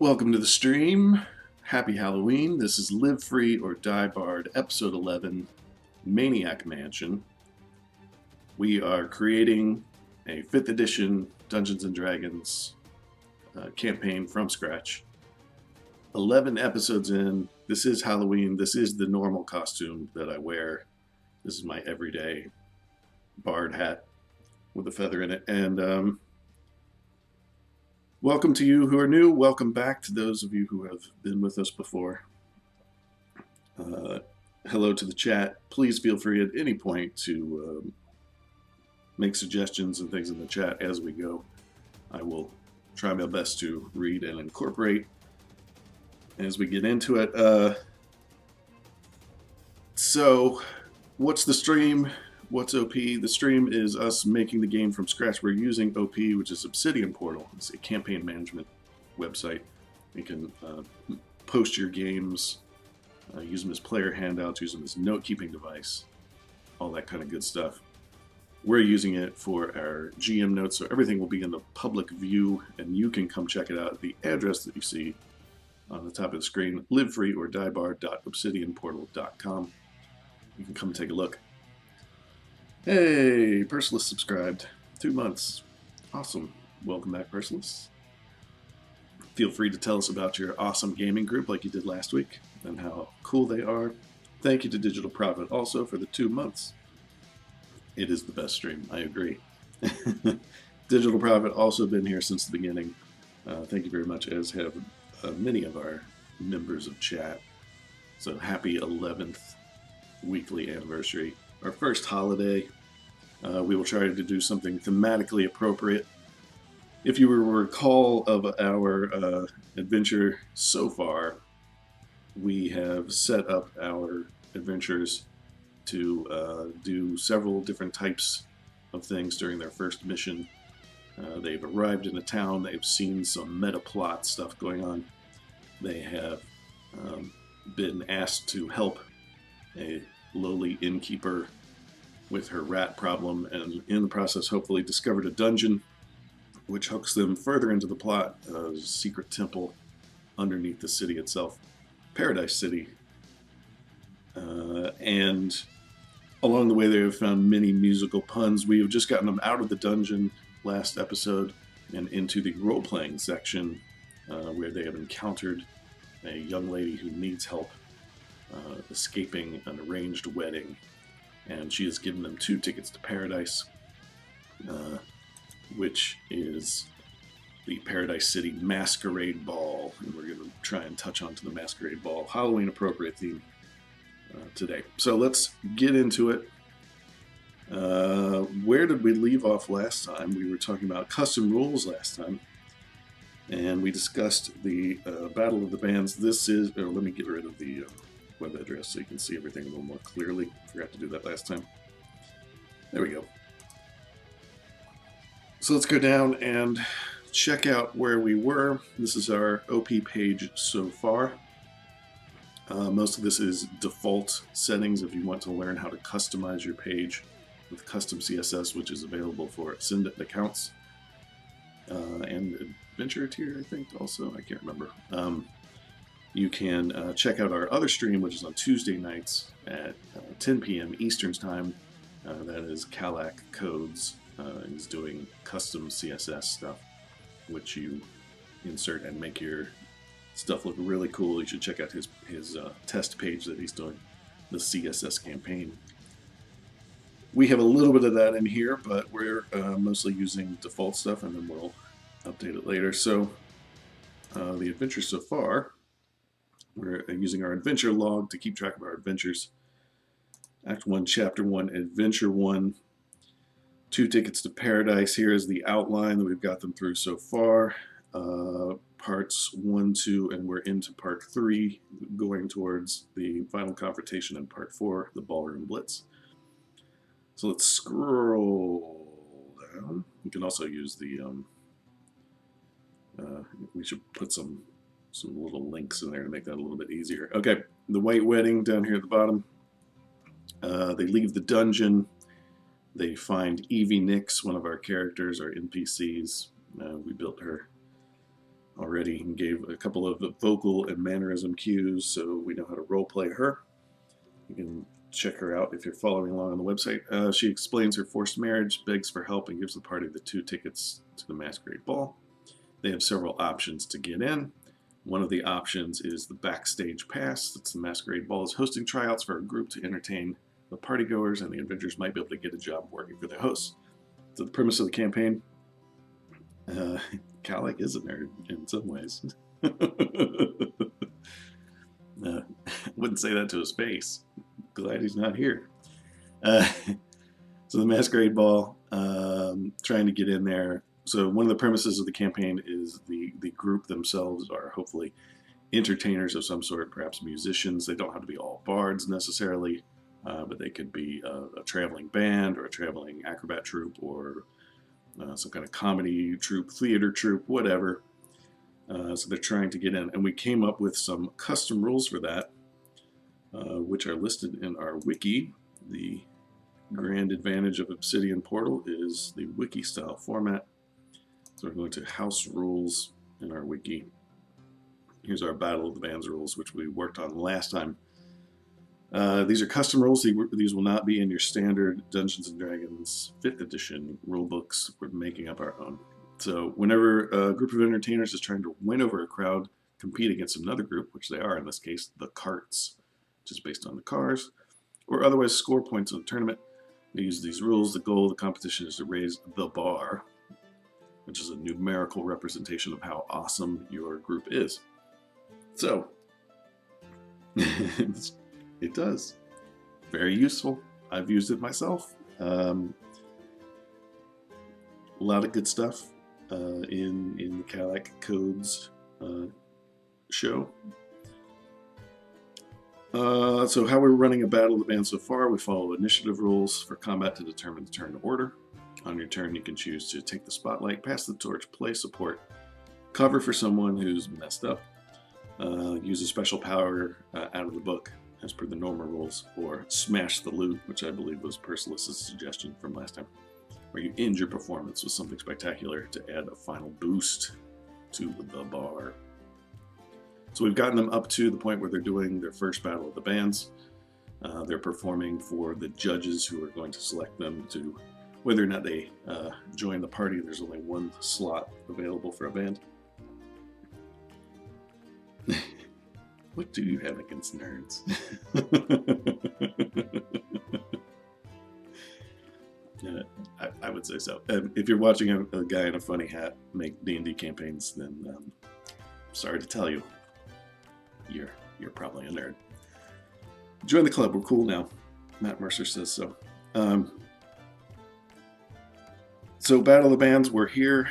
Welcome to the stream. Happy Halloween. This is Live Free or Die Barred, Episode 11, Maniac Mansion. We are creating a 5th edition Dungeons & Dragons campaign from scratch. 11 episodes in. This is Halloween. This is the normal costume that I wear. This is my everyday bard hat with a feather in it. And welcome to you who are new. Welcome back to those of you who have been with us before. Hello to the chat. Please feel free at any point to make suggestions and things in the chat as we go. I will try my best to read and incorporate as we get into it. So, what's the stream? What's OP? The stream is us making the game from scratch. We're using OP, which is Obsidian Portal. It's a campaign management website. You can post your games, use them as player handouts, use them as note-keeping device, all that kind of good stuff. We're using it for our GM notes, so everything will be in the public view, and you can come check it out at the address that you see on the top of the screen, livefreeordiebar.obsidianportal.com. You can come take a look. Hey, Persilis subscribed. 2 months. Awesome. Welcome back, Persilis. Feel free to tell us about your awesome gaming group like you did last week and how cool they are. Thank you to Digital Prophet also for the 2 months. It is the best stream, I agree. Digital Prophet also been here since the beginning. Thank you very much, as have many of our members of chat. So happy 11th weekly anniversary. Our first holiday. We will try to do something thematically appropriate. If you recall of our adventure so far, we have set up our adventures to do several different types of things during their first mission. They've arrived in a town, they've seen some meta plot stuff going on. They have been asked to help a lowly innkeeper with her rat problem, and in the process hopefully discovered a dungeon which hooks them further into the plot. A secret temple underneath the city itself, Paradise City, and along the way they have found many musical puns. We have just gotten them out of the dungeon last episode and into the role-playing section where they have encountered a young lady who needs help escaping an arranged wedding, and she has given them 2 tickets to Paradise, which is the Paradise City Masquerade Ball, and we're going to try and touch onto the Masquerade Ball, Halloween appropriate theme today. So let's get into it. Where did we leave off last time? We were talking about custom rules last time, and we discussed the Battle of the Bands. This is, let me get rid of the web address so you can see everything a little more clearly. Forgot to do that last time. There we go. So let's go down and check out where we were. This is our OP page so far. Most of this is default settings if you want to learn how to customize your page with custom CSS, which is available for Ascendant accounts and Adventure tier, I think, also. I can't remember. You can check out our other stream, which is on Tuesday nights at 10 p.m. Eastern Time. That is Kalak Codes. He's doing custom CSS stuff, which you insert and make your stuff look really cool. You should check out his test page that he's doing, the CSS campaign. We have a little bit of that in here, but we're mostly using default stuff, and then we'll update it later. So the adventure so far, we're using our adventure log to keep track of our adventures. Act 1, Chapter 1, Adventure 1. 2 tickets to Paradise. Here is the outline that we've got them through so far. Parts 1, 2, and we're into Part 3, going towards the final confrontation in Part 4, the Ballroom Blitz. So let's scroll down. You can also use the, we should put some little links in there to make that a little bit easier. Okay, the White Wedding down here at the bottom. They leave the dungeon. They find Evie Nix, one of our characters, our NPCs. We built her. already and gave a couple of vocal and mannerism cues, so we know how to roleplay her. You can check her out if you're following along on the website. She explains her forced marriage, begs for help, and gives the party the 2 tickets to the masquerade ball. They have several options to get in. One of the options is the backstage pass. That's the masquerade ball is hosting tryouts for a group to entertain the partygoers, and the Avengers might be able to get a job working for their hosts. So the premise of the campaign, Calic is a nerd in some ways. Wouldn't say that to his face. Glad he's not here. So the masquerade ball, trying to get in there. So one of the premises of the campaign is the group themselves are hopefully entertainers of some sort, perhaps musicians. They don't have to be all bards necessarily, but they could be a traveling band or a traveling acrobat troupe or some kind of comedy troupe, theater troupe, whatever. So they're trying to get in. And we came up with some custom rules for that, which are listed in our wiki. The grand advantage of Obsidian Portal is the wiki style format. So we're going to house rules in our wiki. Here's our Battle of the Bands rules, which we worked on last time. These are custom rules. These will not be in your standard Dungeons & Dragons 5th edition rulebooks. We're making up our own. So whenever a group of entertainers is trying to win over a crowd, compete against another group, which they are in this case, the carts, which is based on the cars, or otherwise score points in the tournament, they use these rules. The goal of the competition is to raise the bar, which is a numerical representation of how awesome your group is. So, it does. Very useful. I've used it myself. A lot of good stuff in the Calic Codes show. So how we're running a Battle of the Band so far, we follow initiative rules for combat to determine the turn order. On your turn, you can choose to take the spotlight, pass the torch, play support, cover for someone who's messed up, use a special power out of the book as per the normal rules, or smash the loot, which I believe was Persilis' suggestion from last time, where you end your performance with something spectacular to add a final boost to the bar. So we've gotten them up to the point where they're doing their first Battle of the Bands. They're performing for the judges who are going to select them to whether or not they join the party. There's only one slot available for a band. What do you have against nerds? I would say so. If you're watching a guy in a funny hat make D&D campaigns, then sorry to tell you, you're probably a nerd. Join the club. We're cool now. Matt Mercer says so. So Battle of the Bands, we're here.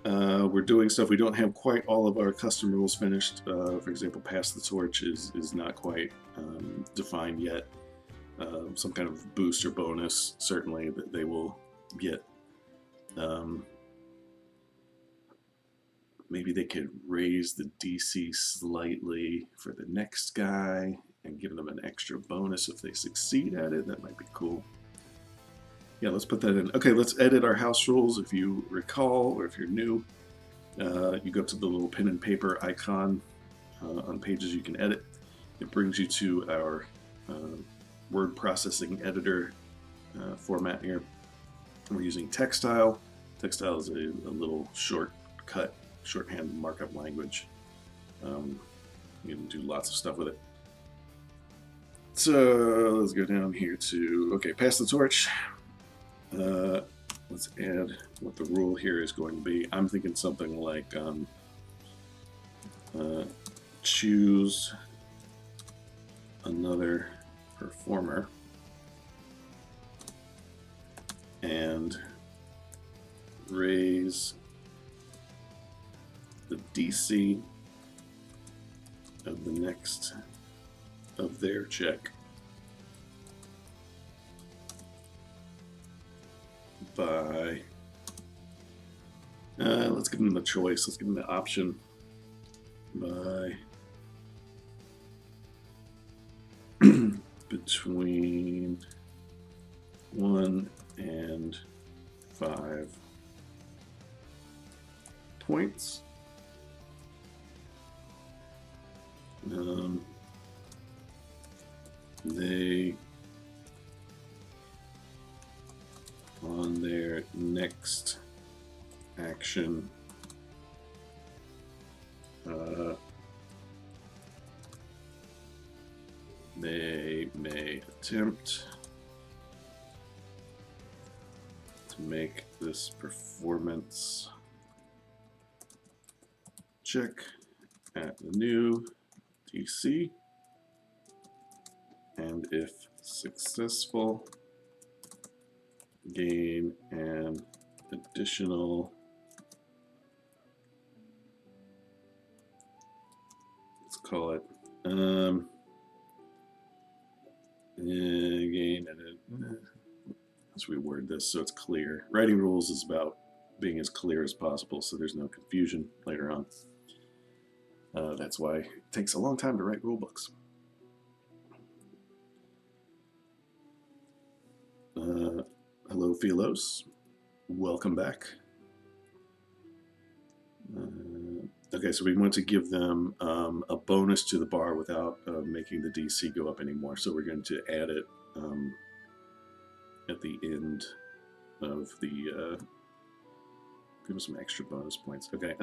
We're doing stuff. We don't have quite all of our custom rules finished. For example, Pass the Torch is not quite defined yet. Some kind of boost or bonus, certainly, that they will get. Maybe they could raise the DC slightly for the next guy and give them an extra bonus if they succeed at it. That might be cool. Yeah, let's put that in. Okay, let's edit our house rules. If you recall, or if you're new, you go to the little pen and paper icon on pages you can edit. It brings you to our word processing editor format here. We're using Textile. Textile is a little shorthand markup language. You can do lots of stuff with it. So let's go down here to, okay, Pass the Torch. Let's add what the rule here is going to be. I'm thinking something like choose another performer and raise the DC of the next of their check by let's give them the choice, let's give them the option by between 1 and 5 points. They, on their next action, they may attempt to make this performance check at the new DC, and if successful, gain an additional, let's call it, gain an, let's reword this so it's clear. Writing rules is about being as clear as possible so there's no confusion later on. That's why it takes a long time to write rule books. Hello, Philos. Welcome back. Okay, so we want to give them a bonus to the bar without making the DC go up anymore. So we're going to add it at the end of the, give them some extra bonus points. Okay.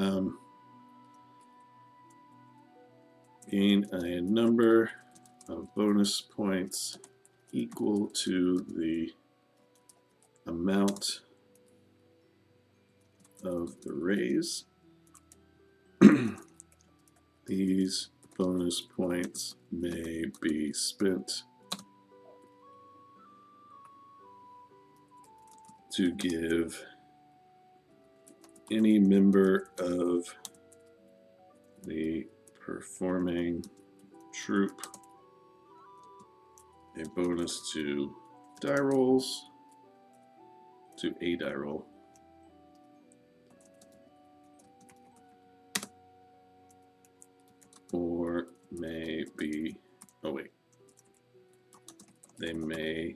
Gain a number of bonus points equal to the amount of the raise. These bonus points may be spent to give any member of the performing troop a bonus to die rolls, to a die roll. Or may be, oh wait, they may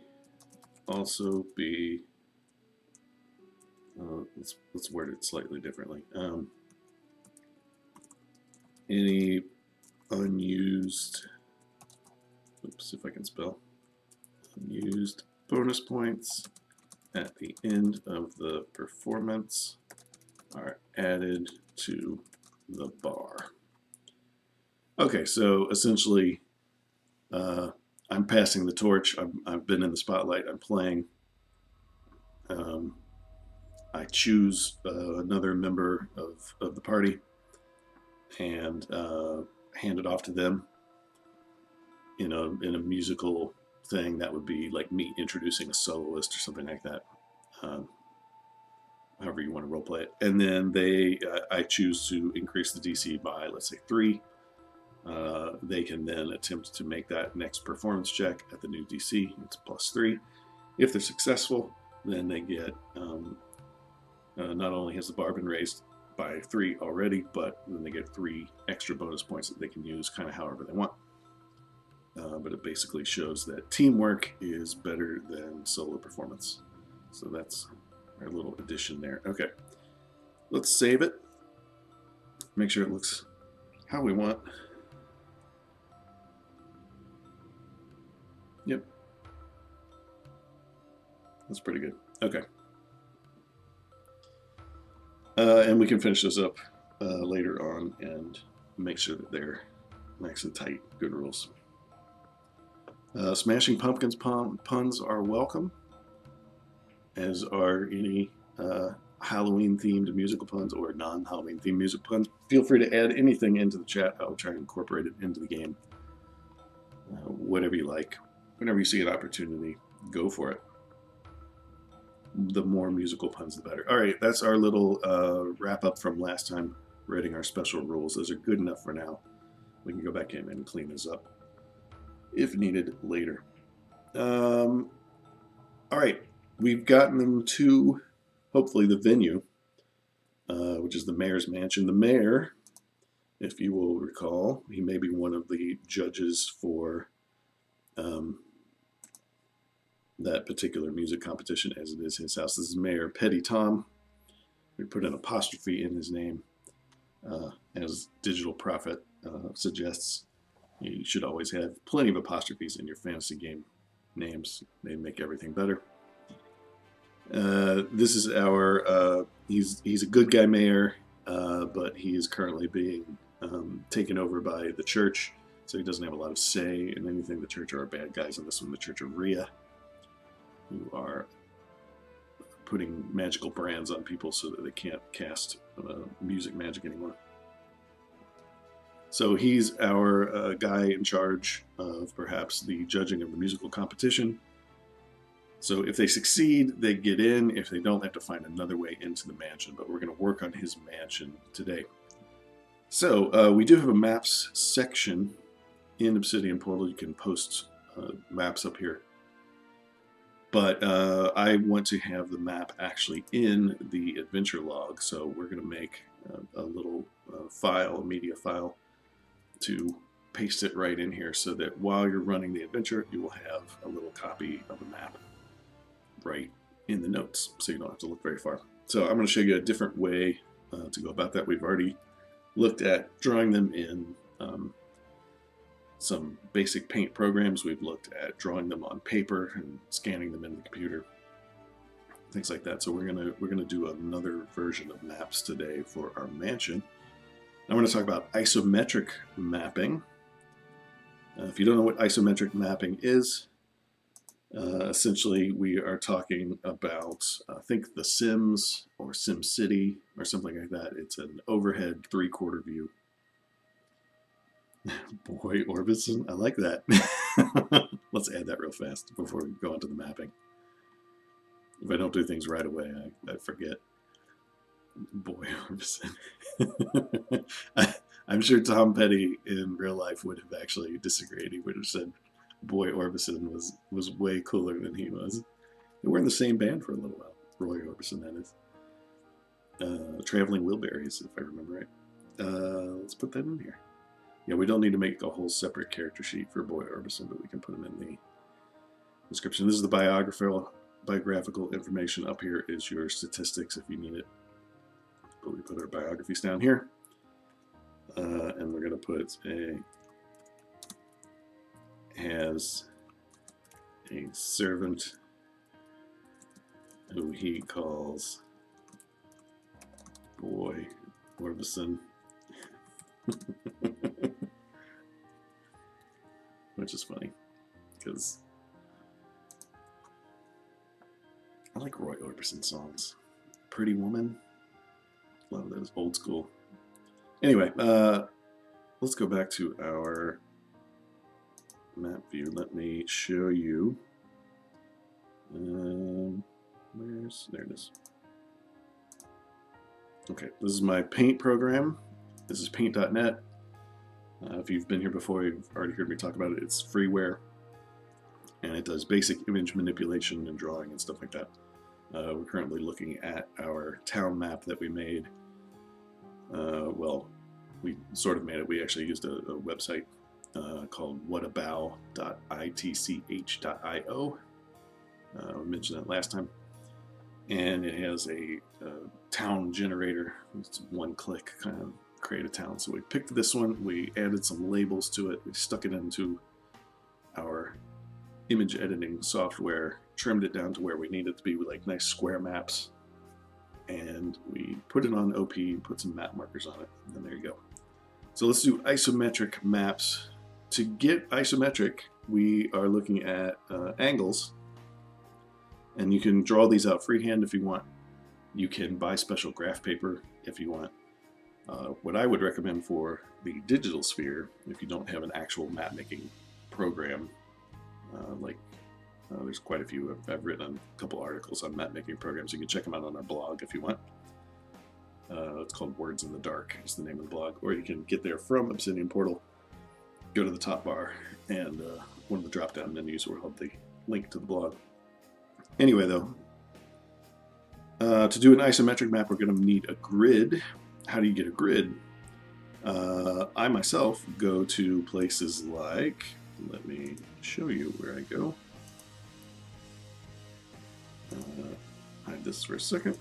also be, let's word it slightly differently. Any unused, oops, if I can spell, unused bonus points at the end of the performance are added to the bar. Okay, so essentially, I'm passing the torch. I've been in the spotlight. I'm playing. I choose another member of the party and hand it off to them. In a musical thing that would be like me introducing a soloist or something like that. However you want to role play it, and then I choose to increase the DC by, let's say, 3. They can then attempt to make that next performance check at the new DC. It's +3. If they're successful, then they get, not only has the bar been raised by 3 already, but then they get 3 extra bonus points that they can use kind of however they want. But it basically shows that teamwork is better than solo performance. So that's our little addition there. Okay, let's save it. Make sure it looks how we want. Yep. That's pretty good. Okay. And we can finish this up later on and make sure that they're nice and tight. Good rules. Smashing Pumpkins puns are welcome, as are any Halloween-themed musical puns or non-Halloween-themed music puns. Feel free to add anything into the chat. I'll try and incorporate it into the game. Whatever you like. Whenever you see an opportunity, go for it. The more musical puns, the better. All right, that's our little wrap-up from last time, writing our special rules. Those are good enough for now. We can go back in and clean those up if needed later. All right, we've gotten them to, hopefully, the venue, which is the mayor's mansion. The mayor, if you will recall, he may be one of the judges for that particular music competition, as it is his house. This is Mayor Petty Tom. We put an apostrophe in his name, as Digital Prophet suggests. You should always have plenty of apostrophes in your fantasy game names. They make everything better. This is our, he's a good guy mayor, but he is currently being taken over by the church, so he doesn't have a lot of say in anything. The church are bad guys in this one, the Church of Rhea, who are putting magical brands on people so that they can't cast music magic anymore. So he's our guy in charge of perhaps the judging of the musical competition. So if they succeed, they get in. If they don't, they have to find another way into the mansion. But we're going to work on his mansion today. So we do have a maps section in Obsidian Portal. You can post maps up here. But I want to have the map actually in the adventure log. So we're going to make a little file, a media file, to paste it right in here so that while you're running the adventure, you will have a little copy of the map right in the notes, so you don't have to look very far. So I'm going to show you a different way to go about that. We've already looked at drawing them in some basic paint programs. We've looked at drawing them on paper and scanning them in the computer, things like that. So we're gonna do another version of maps today for our mansion. I'm going to talk about isometric mapping. If you don't know what isometric mapping is, essentially we are talking about, think The Sims or SimCity or something like that. It's an overhead 3/4 view. Boy Orbison, I like that. Let's add that real fast before we go into the mapping. If I don't do things right away, I forget. Boy Orbison. I'm sure Tom Petty in real life would have actually disagreed. He would have said Boy Orbison was way cooler than he was. They were in the same band for a little while. Roy Orbison, that is. Traveling Wilburys, if I remember right. Let's put that in here. Yeah, we don't need to make a whole separate character sheet for Boy Orbison, but we can put him in the description. This is the biographical information. Up here is your statistics if you need it. But we put our biographies down here. And we're going to put has a servant who he calls Boy Orbison. Which is funny, because I like Roy Orbison songs. Pretty Woman. A lot of those old school. Anyway, let's go back to our map view. Let me show you. There it is. Okay, this is my paint program. This is paint.net. If you've been here before, you've already heard me talk about it. It's freeware, and it does basic image manipulation and drawing and stuff like that. We're currently looking at our town map that we made. Well, we sort of made it. We actually used a website called whatabout.itch.io. We mentioned that last time. And it has a town generator. It's one click, kind of create a town. So we picked this one, we added some labels to it, we stuck it into our image editing software, trimmed it down to where we need it to be with like nice square maps, and we put it on OP, put some map markers on it, and there you go. So let's do isometric maps. To get isometric, we are looking at angles, and you can draw these out freehand if you want. You can buy special graph paper if you want. What I would recommend for the digital sphere, if you don't have an actual map making program, there's quite a few. I've written a couple articles on map making programs. You can check them out on our blog if you want. It's called Words in the Dark is the name of the blog. Or you can get there from Obsidian Portal, go to the top bar, and one of the drop down menus will have the link to the blog. Anyway, though, to do an isometric map, we're going to need a grid. How do you get a grid? I myself go to places like, let me show you where I go. Hide this for a second.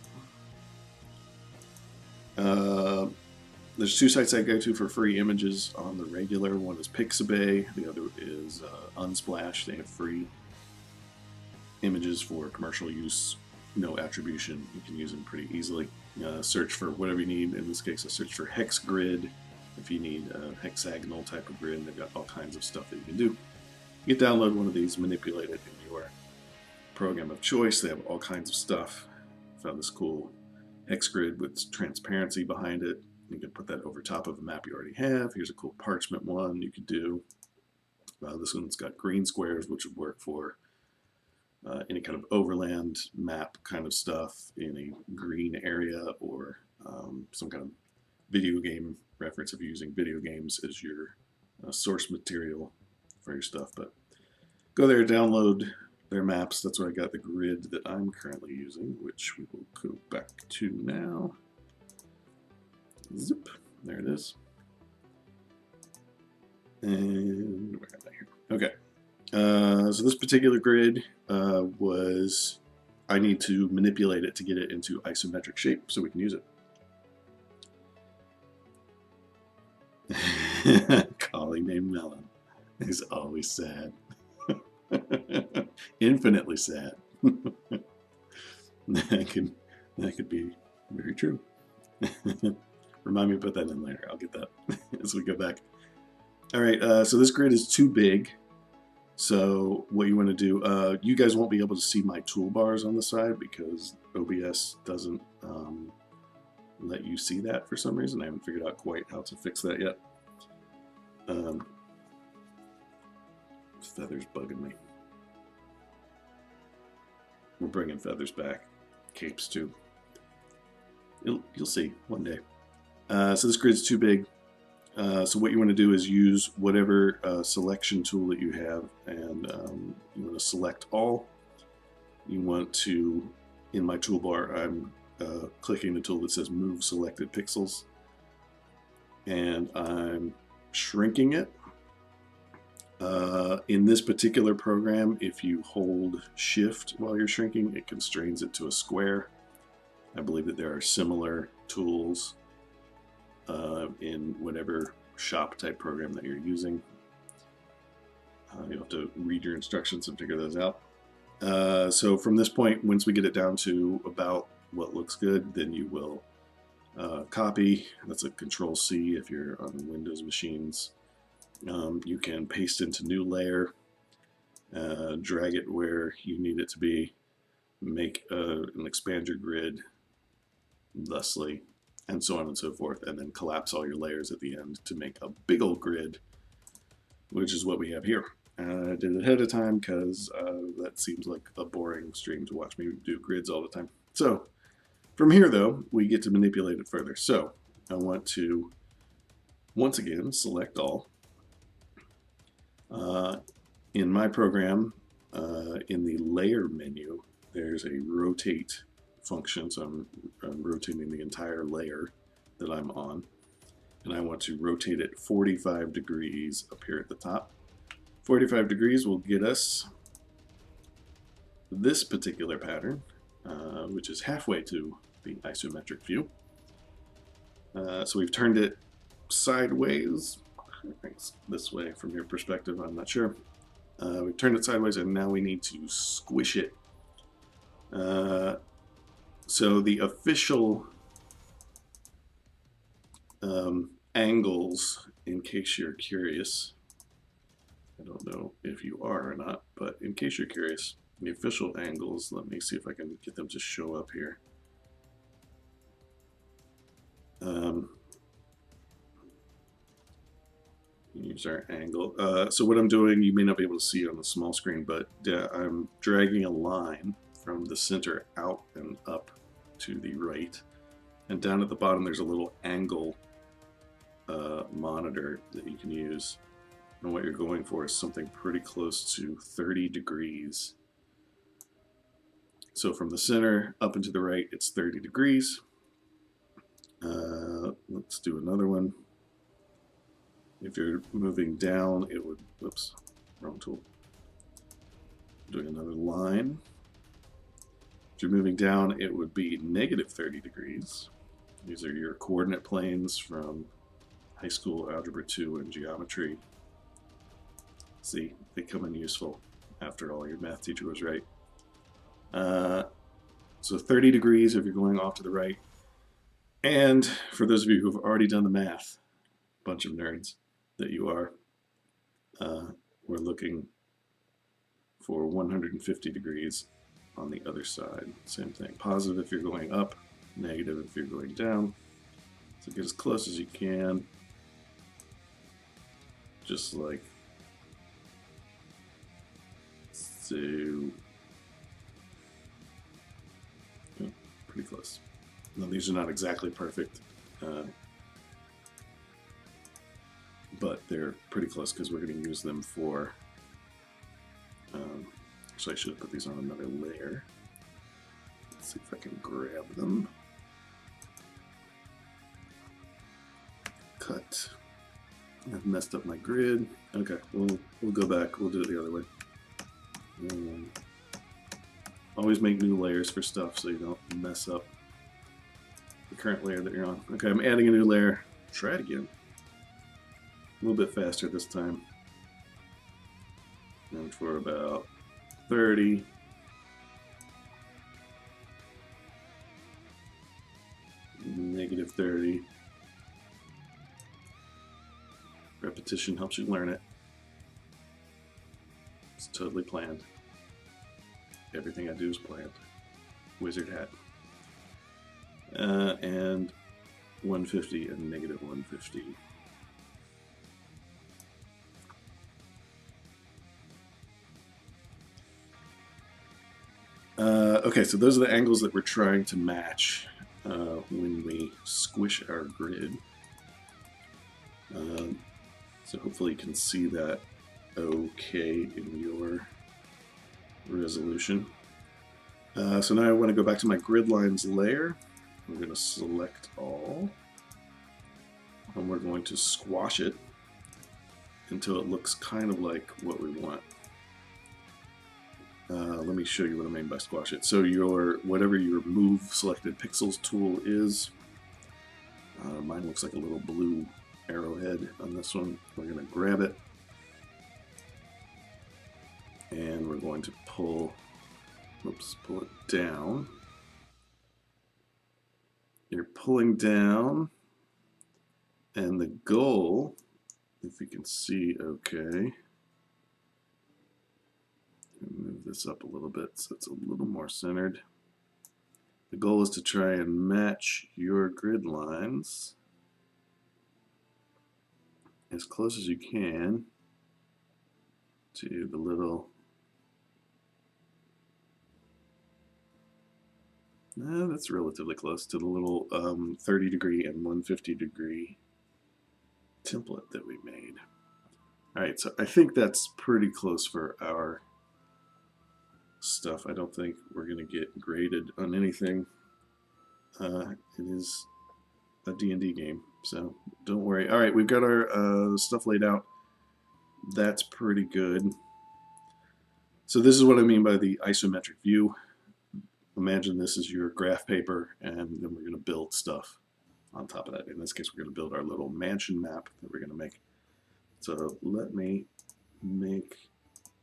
There's two sites I go to for free images on the regular. One is Pixabay, the other is Unsplash. They have free images for commercial use, no attribution. You can use them pretty easily. Search for whatever you need. In this case, I search for hex grid. If you need a hexagonal type of grid, they've got all kinds of stuff that you can do. You can download one of these, manipulate it in your program of choice. They have all kinds of stuff. Found this cool hex grid with transparency behind it. You can put that over top of a map you already have. Here's a cool parchment one you could do. This one's got green squares, which would work for any kind of overland map kind of stuff in a green area, or some kind of video game reference if you're using video games as your source material for your stuff. But go there, download their maps. That's where I got the grid that I'm currently using, which we will go back to now. Zip, there it is. And where am I here? Okay. So this particular grid I need to manipulate it to get it into isometric shape so we can use it. Collie named Melon is always sad. Infinitely sad. That could be very true. Remind me to put that in later. I'll get that as we go back. All right, so this grid is too big. So what you want to do, you guys won't be able to see my toolbars on the side because OBS doesn't let you see that for some reason. I haven't figured out quite how to fix that yet. Feathers bugging me. We're bringing feathers back. Capes too. You'll see one day. So this grid's too big. So what you want to do is use whatever selection tool that you have, and you want to select all. You want to, in my toolbar, I'm clicking the tool that says Move Selected Pixels, and I'm shrinking it. In this particular program, if you hold Shift while you're shrinking, it constrains it to a square. I believe that there are similar tools in whatever shop type program that you're using. You'll have to read your instructions and figure those out. So from this point, once we get it down to about what looks good, then you will copy. That's a Control-C if you're on Windows machines. You can paste into new layer, drag it where you need it to be, make and expand your grid thusly, and so on and so forth, and then collapse all your layers at the end to make a big old grid, which is what we have here. I did it ahead of time because that seems like a boring stream to watch me do grids all the time. So from here, though, we get to manipulate it further. So I want to, once again, select all. In my program, in the layer menu, there's a rotate function, so I'm rotating the entire layer that I'm on, and I want to rotate it 45 degrees up here at the top. 45 degrees will get us this particular pattern, which is halfway to the isometric view. So we've turned it sideways. I think it's this way from your perspective, I'm not sure. We've turned it sideways, and now we need to squish it. So the official angles, in case you're curious, I don't know if you are or not, but in case you're curious, the official angles, let me see if I can get them to show up here. Use our angle. So what I'm doing, you may not be able to see on the small screen, but I'm dragging a line from the center out and up to the right, and down at the bottom there's a little angle monitor that you can use, and what you're going for is something pretty close to 30 degrees. So from the center up and to the right, it's 30 degrees. Let's do another one. If you're moving down, it would, whoops, wrong tool. Doing another line. If you're moving down, it would be negative 30 degrees. These are your coordinate planes from high school algebra 2 and geometry. See, they come in useful after all your math teacher was right. So 30 degrees if you're going off to the right. And for those of you who've already done the math, bunch of nerds that you are, we're looking for 150 degrees on the other side. Same thing. Positive if you're going up, negative if you're going down. So get as close as you can. Just like so. Oh, pretty close. Now, these are not exactly perfect, but they're pretty close because we're going to use them for. Actually, I should have put these on another layer. Let's see if I can grab them. Cut. I've messed up my grid. Okay, we'll go back. We'll do it the other way. Always make new layers for stuff so you don't mess up the current layer that you're on. Okay, I'm adding a new layer. Try it again. A little bit faster this time. And for about 30. Negative 30. Repetition helps you learn it. It's totally planned. Everything I do is planned. Wizard hat. And 150 and negative 150. Okay, so those are the angles that we're trying to match when we squish our grid. So hopefully you can see that okay in your resolution. So now I want to go back to my grid lines layer. I'm going to select all, and we're going to squash it until it looks kind of like what we want. Let me show you what I mean by squash it. So whatever your move selected pixels tool is, mine looks like a little blue arrowhead on this one. We're going to grab it, and we're going to pull it down. You're pulling down, and the goal, if you can see okay, move this up a little bit so it's a little more centered. The goal is to try and match your grid lines as close as you can to the little. That's relatively close to the little 30 degree and 150 degree template that we made. All right, so I think that's pretty close for our stuff. I don't think we're going to get graded on anything. It is a D&D game, so don't worry. All right, we've got our stuff laid out. That's pretty good. So this is what I mean by the isometric view. Imagine this is your graph paper, and then we're going to build stuff on top of that. In this case, we're going to build our little mansion map that we're going to make. So let me make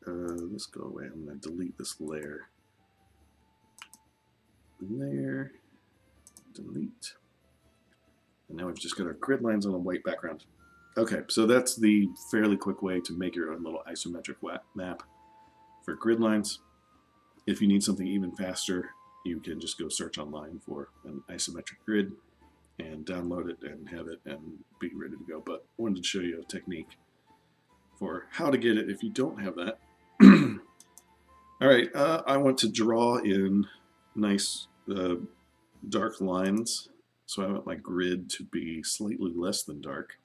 this go away. I'm going to delete this layer. Layer, delete. And now we've just got our grid lines on a white background. Okay, so that's the fairly quick way to make your own little isometric map for grid lines. If you need something even faster, you can just go search online for an isometric grid and download it and have it and be ready to go. But I wanted to show you a technique for how to get it if you don't have that. All right, I want to draw in nice dark lines. So I want my grid to be slightly less than dark.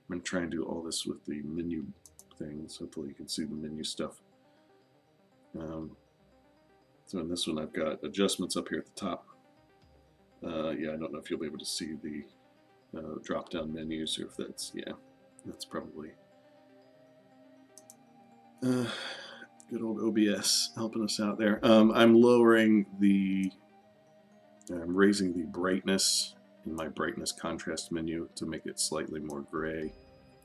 I'm going to try and do all this with the menu things. Hopefully you can see the menu stuff. So in this one I've got adjustments up here at the top. Yeah, I don't know if you'll be able to see the drop-down menus, or if that's, yeah, that's probably good old OBS helping us out there. I'm lowering the, I'm raising the brightness in my brightness contrast menu to make it slightly more gray.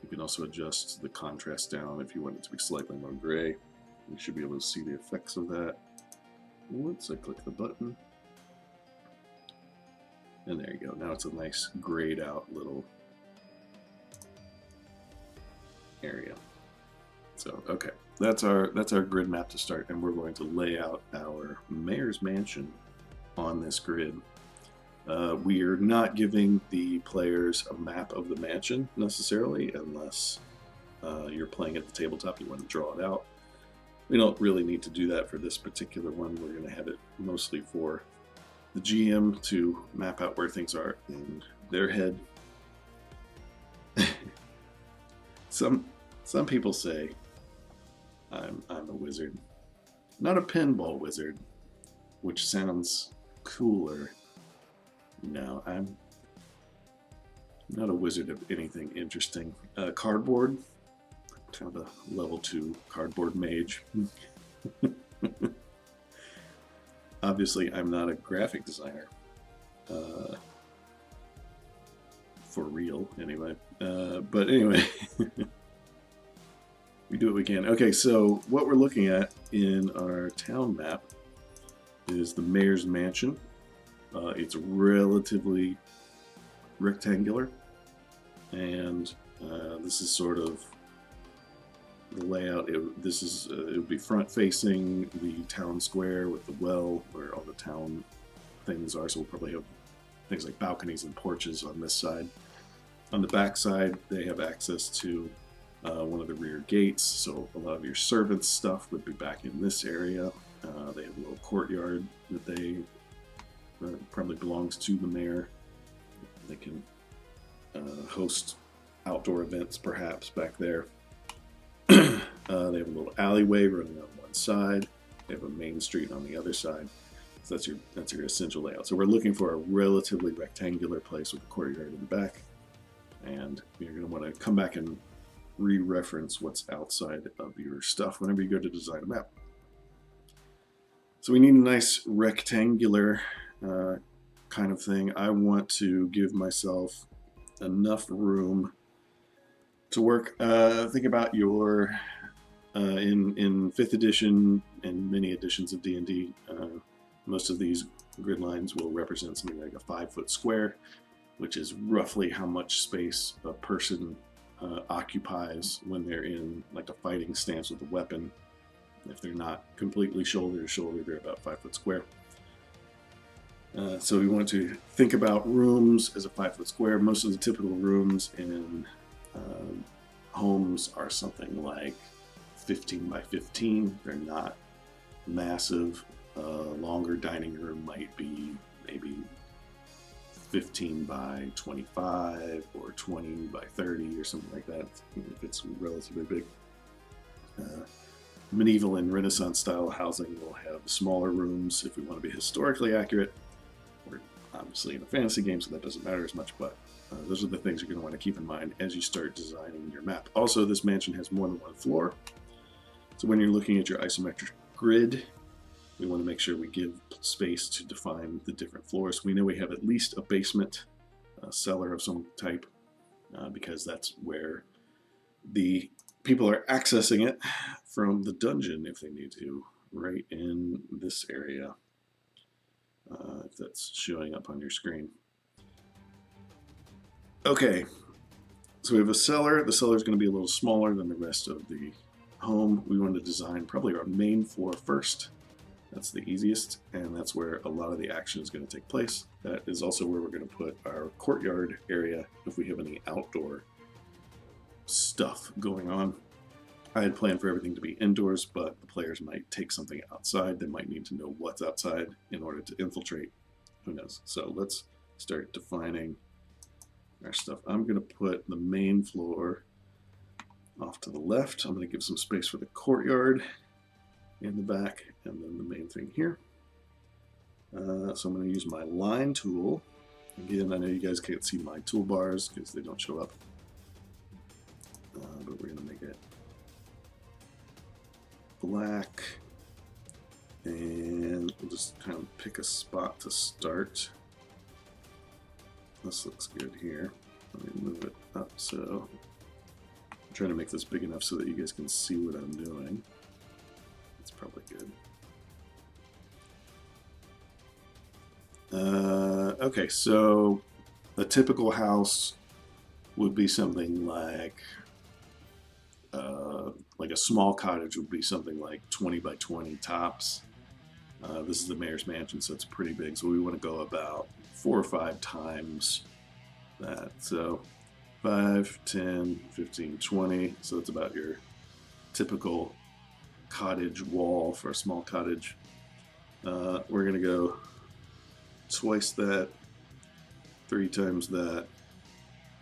You can also adjust the contrast down if you want it to be slightly more gray. You should be able to see the effects of that once I click the button. And there you go. Now it's a nice grayed out little area. So okay, that's our grid map to start, and we're going to lay out our mayor's mansion on this grid. We are not giving the players a map of the mansion necessarily, unless you're playing at the tabletop, you want to draw it out. We don't really need to do that for this particular one. We're going to have it mostly for the GM to map out where things are in their head. Some people say I'm a wizard, not a pinball wizard, which sounds cooler. No, I'm not a wizard of anything interesting. Cardboard, kind of a level 2 cardboard mage. Obviously, I'm not a graphic designer. For real, anyway. But anyway, we do what we can. Okay, so what we're looking at in our town map is the mayor's mansion. It's relatively rectangular, and this is sort of the layout. It would be front-facing the town square with the well where all the town things are. So we'll probably have things like balconies and porches on this side. On the back side, they have access to one of the rear gates, so a lot of your servants' stuff would be back in this area. They have a little courtyard that probably belongs to the mayor. They can host outdoor events perhaps back there. They have a little alleyway running on one side. They have a main street on the other side. So that's your essential layout. So we're looking for a relatively rectangular place with a courtyard in the back. And you're going to want to come back and re-reference what's outside of your stuff whenever you go to design a map. So we need a nice rectangular kind of thing. I want to give myself enough room to work. Think about your in 5th edition and many editions of D&D, most of these grid lines will represent something like a 5-foot square, which is roughly how much space a person occupies when they're in like a fighting stance with a weapon. If they're not completely shoulder to shoulder, they're about 5-foot square. So we want to think about rooms as a 5-foot square. Most of the typical rooms in homes are something like 15 by 15. They're not massive. Longer dining room might be maybe 15 by 25 or 20 by 30 or something like that. If it's relatively big. Medieval and Renaissance style housing will have smaller rooms if we want to be historically accurate. We're obviously in a fantasy game, so that doesn't matter as much, but those are the things you're going to want to keep in mind as you start designing your map. Also, this mansion has more than one floor. So when you're looking at your isometric grid, we want to make sure we give space to define the different floors. We know we have at least a basement, a cellar of some type, because that's where the people are accessing it from the dungeon if they need to, right in this area, if that's showing up on your screen. Okay, so we have a cellar. The cellar is going to be a little smaller than the rest of the home. We want to design probably our main floor first. That's the easiest, and that's where a lot of the action is going to take place. That is also where we're going to put our courtyard area if we have any outdoor stuff going on. I had planned for everything to be indoors, but the players might take something outside. They might need to know what's outside in order to infiltrate. Who knows? So let's start defining our stuff. I'm going to put the main floor off to the left. I'm going to give some space for the courtyard in the back, and then the main thing here. So I'm going to use my line tool. Again, I know you guys can't see my toolbars because they don't show up, but we're going to make it black, and we'll just kind of pick a spot to start. This looks good here. Let me move it up so I'm trying to make this big enough so that you guys can see what I'm doing. That's probably good. Okay, so a typical house would be something like a small cottage would be something like 20 by 20 tops. This is the mayor's mansion, so it's pretty big. So we want to go about 4 or 5 times that. So 5, 10, 15, 20. So that's about your typical cottage wall for a small cottage. We're going to go twice that, 3 times that,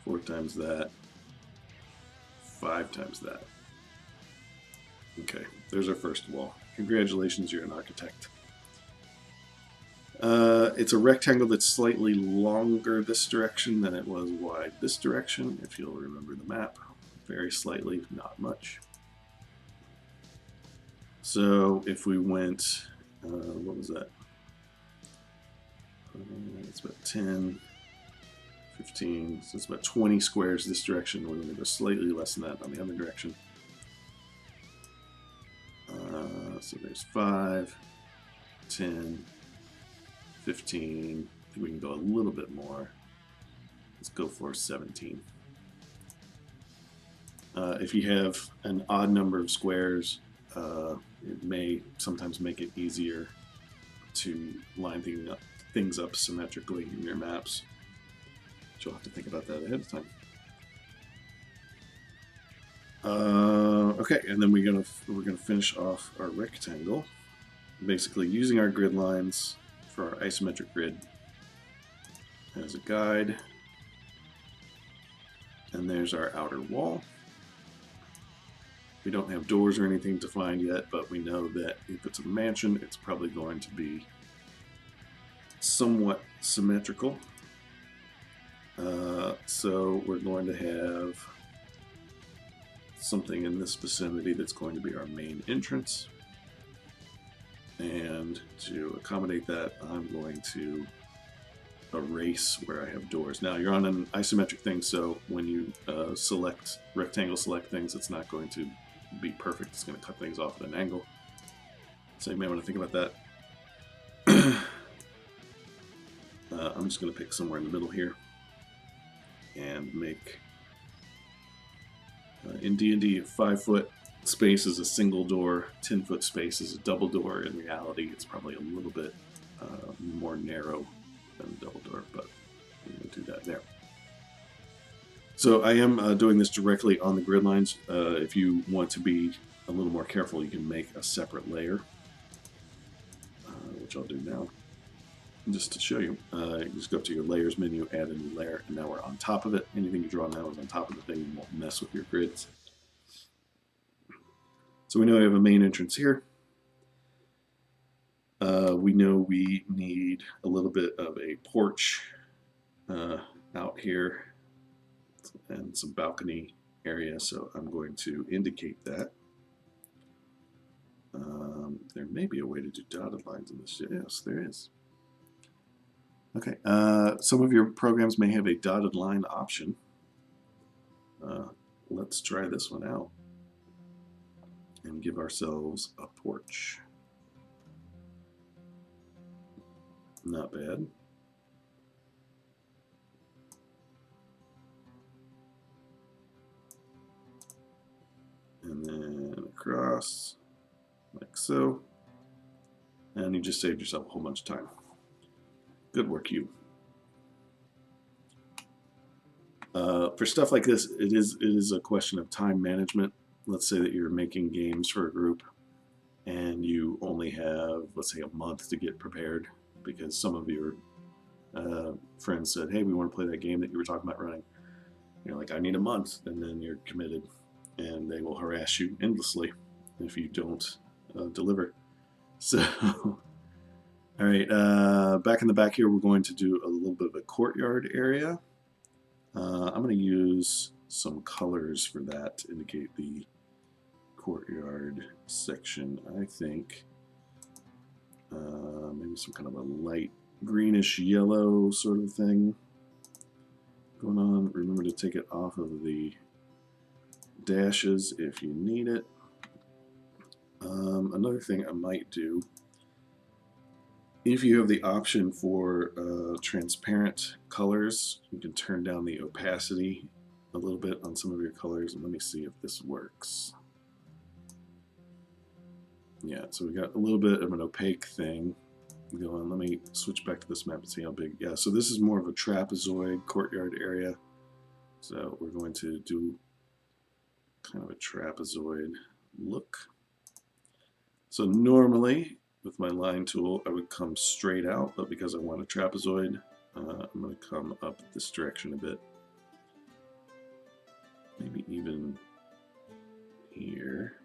4 times that, 5 times that. Okay, there's our first wall. Congratulations, you're an architect. It's a rectangle that's slightly longer this direction than it was wide this direction, if you'll remember the map. Very slightly, not much. So if we went, what was that? It's about 10, 15, so it's about 20 squares this direction. We're going to go slightly less than that on the other direction. So there's 5, 10, 15. I think we can go a little bit more. Let's go for 17. If you have an odd number of squares, it may sometimes make it easier to line things up symmetrically in your maps. But you'll have to think about that ahead of time. Okay, and then we're gonna finish off our rectangle, basically using our grid lines for our isometric grid as a guide. And there's our outer wall. We don't have doors or anything defined yet, but we know that if it's a mansion, it's probably going to be somewhat symmetrical. So we're going to have something in this vicinity that's going to be our main entrance. And to accommodate that, I'm going to erase where I have doors. Now you're on an isometric thing, so when you select things, it's not going to be perfect. It's going to cut things off at an angle. So you may want to think about that. I'm just going to pick somewhere in the middle here and make in D&D 5-foot space is a single door, 10-foot space is a double door. In reality, it's probably a little bit more narrow than a double door, but I'm going to do that there. So I am doing this directly on the grid lines. If you want to be a little more careful, you can make a separate layer, which I'll do now. Just to show you, you just go up to your layers menu, add a new layer, and now we're on top of it. Anything you draw now is on top of the thing. You won't mess with your grids. So we know we have a main entrance here. We know we need a little bit of a porch out here and some balcony area, so I'm going to indicate that. There may be a way to do dotted lines in this. Yes, there is. Okay, some of your programs may have a dotted line option. Let's try this one out and give ourselves a porch. Not bad. And then across, like so. And you just saved yourself a whole bunch of time. Good work, you. For stuff like this, it is a question of time management. Let's say that you're making games for a group and you only have, let's say, a month to get prepared because some of your friends said, hey, we want to play that game that you were talking about running. You're like, I need a month, and then you're committed, and they will harass you endlessly if you don't deliver. So, all right, back in the back here, we're going to do a little bit of a courtyard area. I'm going to use some colors for that to indicate the courtyard section. I think maybe some kind of a light greenish yellow sort of thing. going on. Remember to take it off of the dashes if you need it. Another thing I might do, if you have the option for transparent colors, you can turn down the opacity a little bit on some of your colors. And let me see if this works. Yeah, so we got a little bit of an opaque thing going. Let me switch back to this map and see how big. Yeah, so this is more of a trapezoid courtyard area. So we're going to do kind of a trapezoid look. So normally with my line tool I would come straight out, but because I want a trapezoid, I'm going to come up this direction a bit. Maybe even here.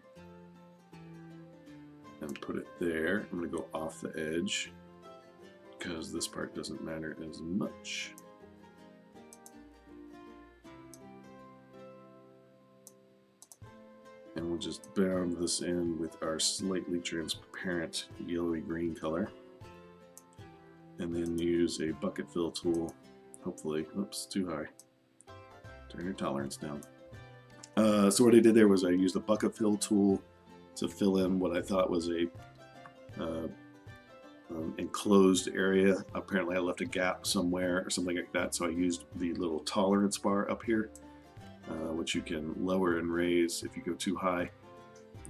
And put it there. I'm going to go off the edge because this part doesn't matter as much. And we'll just bound this in with our slightly transparent yellowy green color. And then use a bucket fill tool. Hopefully, oops, too high. Turn your tolerance down. So what I did there was I used a bucket fill tool to fill in what I thought was a enclosed area. Apparently I left a gap somewhere or something like that, so I used the little tolerance bar up here, which you can lower and raise. If you go too high,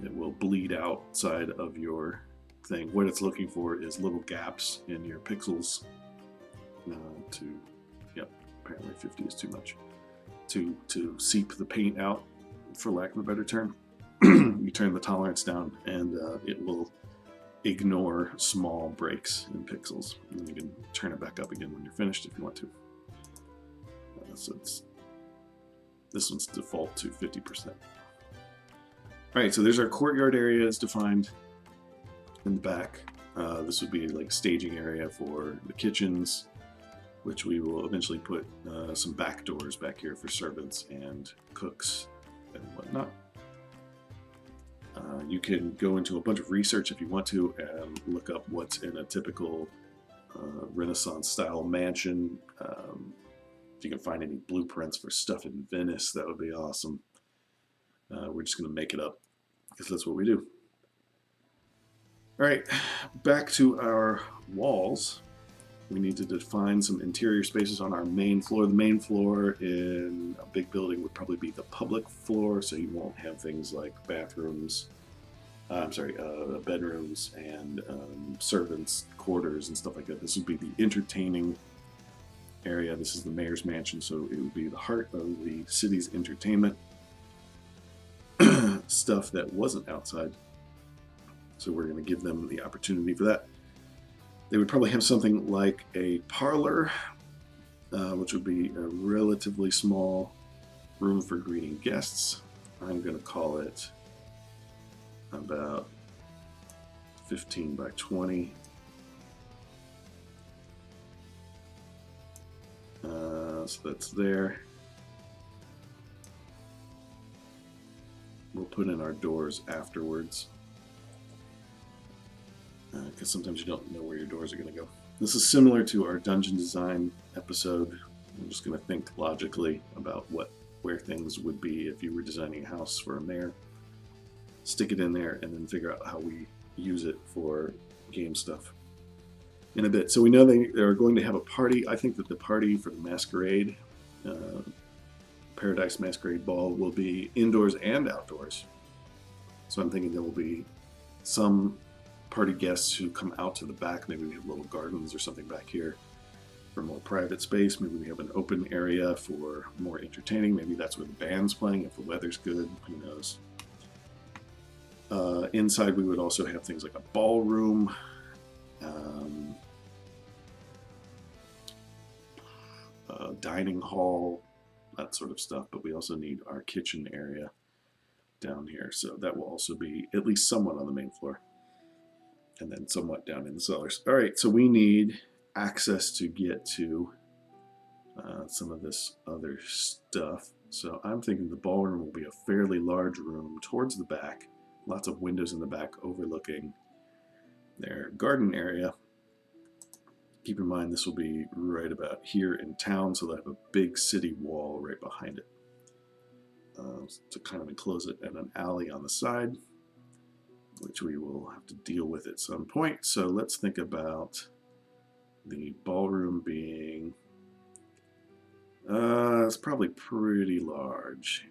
it will bleed outside of your thing. What it's looking for is little gaps in your pixels yep, apparently 50 is too much, to seep the paint out, for lack of a better term. You turn the tolerance down and it will ignore small breaks in pixels. And then you can turn it back up again when you're finished if you want to. So this one's default to 50%. Alright, so there's our courtyard areas defined in the back. This would be like staging area for the kitchens, which we will eventually put some back doors back here for servants and cooks and whatnot. You can go into a bunch of research if you want to and look up what's in a typical Renaissance style mansion. If you can find any blueprints for stuff in Venice, that would be awesome. We're just going to make it up because that's what we do. Alright, back to our walls. We need to define some interior spaces on our main floor. The main floor in a big building would probably be the public floor, so you won't have things like bathrooms, bedrooms and servants' quarters and stuff like that. This would be the entertaining area. This is the mayor's mansion, so it would be the heart of the city's entertainment. Stuff that wasn't outside. So we're going to give them the opportunity for that. They would probably have something like a parlor, which would be a relatively small room for greeting guests. I'm going to call it about 15 by 20. So that's there. We'll put in our doors afterwards, because sometimes you don't know where your doors are going to go. This is similar to our dungeon design episode. I'm just going to think logically about where things would be if you were designing a house for a mayor. Stick it in there and then figure out how we use it for game stuff in a bit. So we know they are going to have a party. I think that the party for the masquerade, Paradise Masquerade Ball, will be indoors and outdoors. So I'm thinking there will be some party guests who come out to the back. Maybe we have little gardens or something back here for more private space. Maybe we have an open area for more entertaining. Maybe that's where the band's playing if the weather's good. Who knows? Inside we would also have things like a ballroom, a dining hall, that sort of stuff. But we also need our kitchen area down here. So that will also be at least somewhat on the main floor. And then somewhat down in the cellars. All right, so we need access to get to some of this other stuff. So I'm thinking the ballroom will be a fairly large room towards the back. Lots of windows in the back overlooking their garden area. Keep in mind this will be right about here in town, so they'll have a big city wall right behind it to kind of enclose it, and an alley on the side, which we will have to deal with at some point. So let's think about the ballroom being, it's probably pretty large.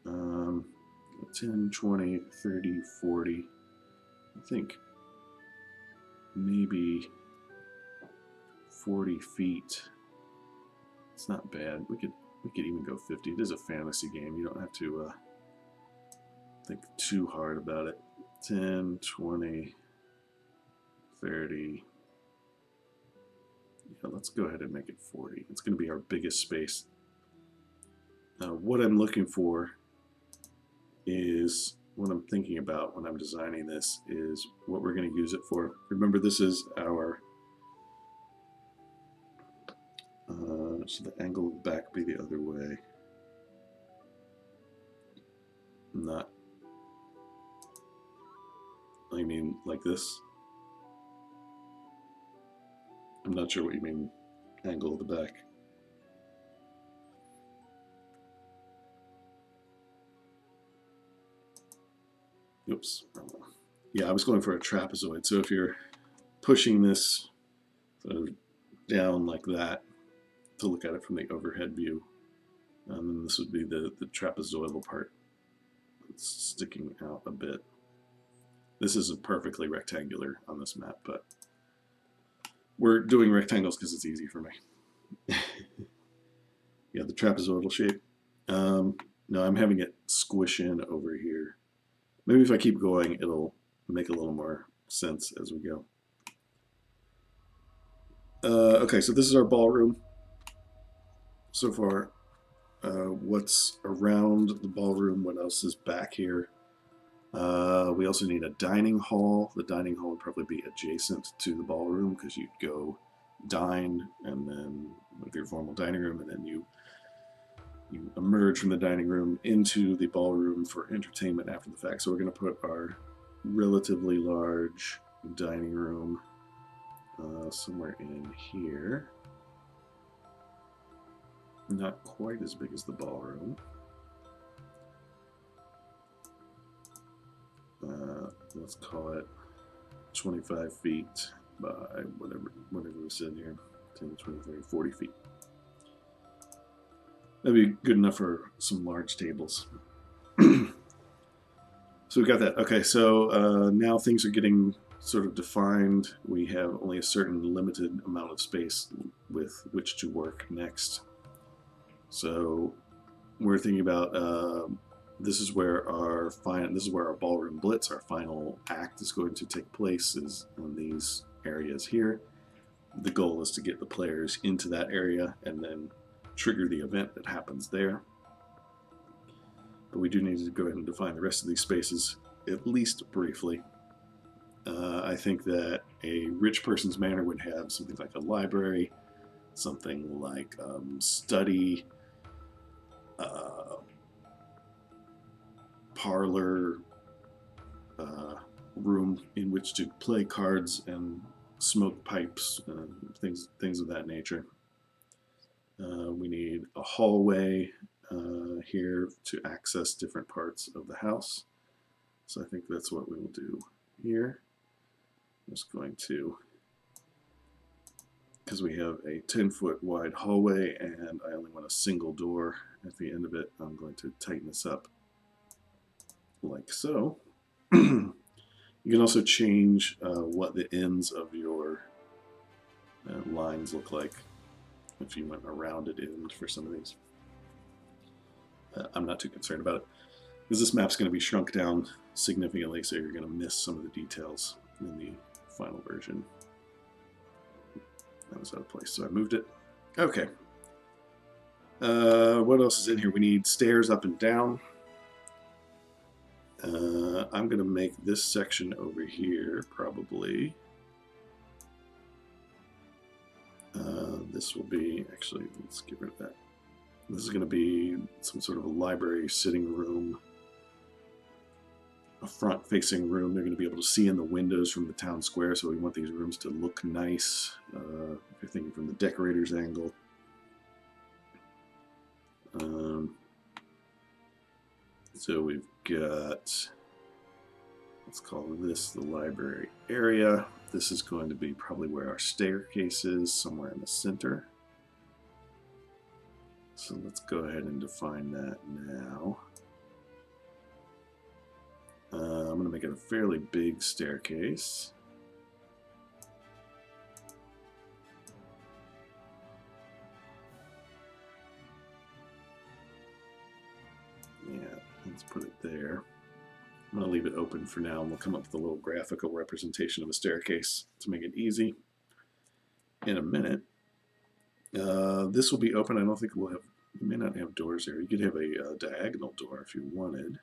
10, 20, 30, 40, I think maybe 40 feet. It's not bad. We could even go 50. It is a fantasy game. You don't have to think too hard about it. 10, 20, 30. Yeah, let's go ahead and make it 40. It's going to be our biggest space. What I'm looking for is, what I'm thinking about when I'm designing this is what we're going to use it for. Remember, this is our, should the angle of the back be the other way? Not, I mean like this? I'm not sure what you mean, angle of the back. Oops. Yeah, I was going for a trapezoid. So if you're pushing this sort of down like that to look at it from the overhead view, then this would be the trapezoidal part. It's sticking out a bit. This isn't perfectly rectangular on this map, but we're doing rectangles because it's easy for me. Yeah, the trapezoidal shape. No, I'm having it squish in over here. Maybe if I keep going, it'll make a little more sense as we go. Okay, so this is our ballroom so far. What's around the ballroom? What else is back here? We also need a dining hall. The dining hall would probably be adjacent to the ballroom because you'd go dine and then with your formal dining room, and then you emerge from the dining room into the ballroom for entertainment after the fact. So we're going to put our relatively large dining room somewhere in here. Not quite as big as the ballroom. Let's call it 25 feet by whatever we said here, 10, 20, 30, 40 feet. That'd be good enough for some large tables. So we got that. Okay, so now things are getting sort of defined. We have only a certain limited amount of space with which to work next. So we're thinking about this is where our ballroom blitz, our final act, is going to take place, is in these areas here. The goal is to get the players into that area and then trigger the event that happens there. But we do need to go ahead and define the rest of these spaces, at least briefly. I think that a rich person's manor would have something like a library, something like study, parlor, room in which to play cards and smoke pipes, things of that nature. We need a hallway here to access different parts of the house. So I think that's what we will do here. I'm just going to, because we have a 10-foot wide hallway and I only want a single door at the end of it, I'm going to tighten this up like so. You can also change what the ends of your lines look like if you went a rounded end for some of these. I'm not too concerned about it because this map's going to be shrunk down significantly, so you're going to miss some of the details in the final version. That was out of place, so I moved it. Okay. What else is in here? We need stairs up and down. I'm going to make this section over here probably. This will be, actually, let's get rid of that. This is going to be some sort of a library sitting room a front-facing room. They're going to be able to see in the windows from the town square, so we want these rooms to look nice. If you're thinking from the decorator's angle. So we've got, let's call this the library area. This is going to be probably where our staircase is, somewhere in the center. So let's go ahead and define that now. I'm going to make it a fairly big staircase. Yeah, let's put it there. I'm going to leave it open for now, and we'll come up with a little graphical representation of a staircase to make it easy in a minute. This will be open. I don't think we'll have, we may not have doors there. You could have a diagonal door if you wanted.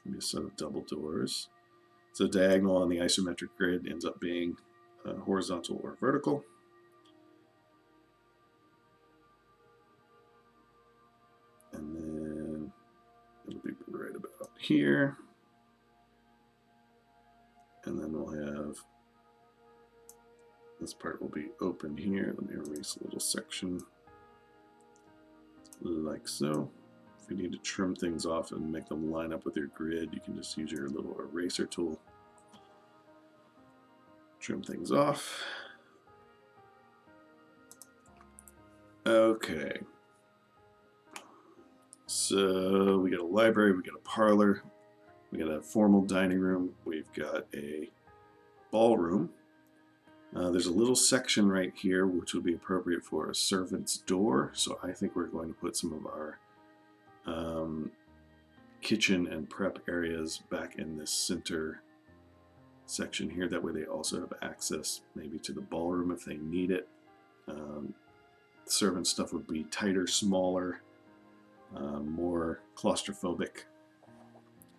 Maybe a set of double doors. So diagonal on the isometric grid ends up being horizontal or vertical. And then it'll be right about here. And then we'll have, this part will be open here. Let me erase a little section like so. If you need to trim things off and make them line up with your grid, you can just use your little eraser tool. Trim things off. Okay. So we got a library, we got a parlor, we got a formal dining room, we've got a ballroom. There's a little section right here which would be appropriate for a servant's door, so I think we're going to put some of our kitchen and prep areas back in this center section here. That way they also have access maybe to the ballroom if they need it. Servant stuff would be tighter, smaller, more claustrophobic.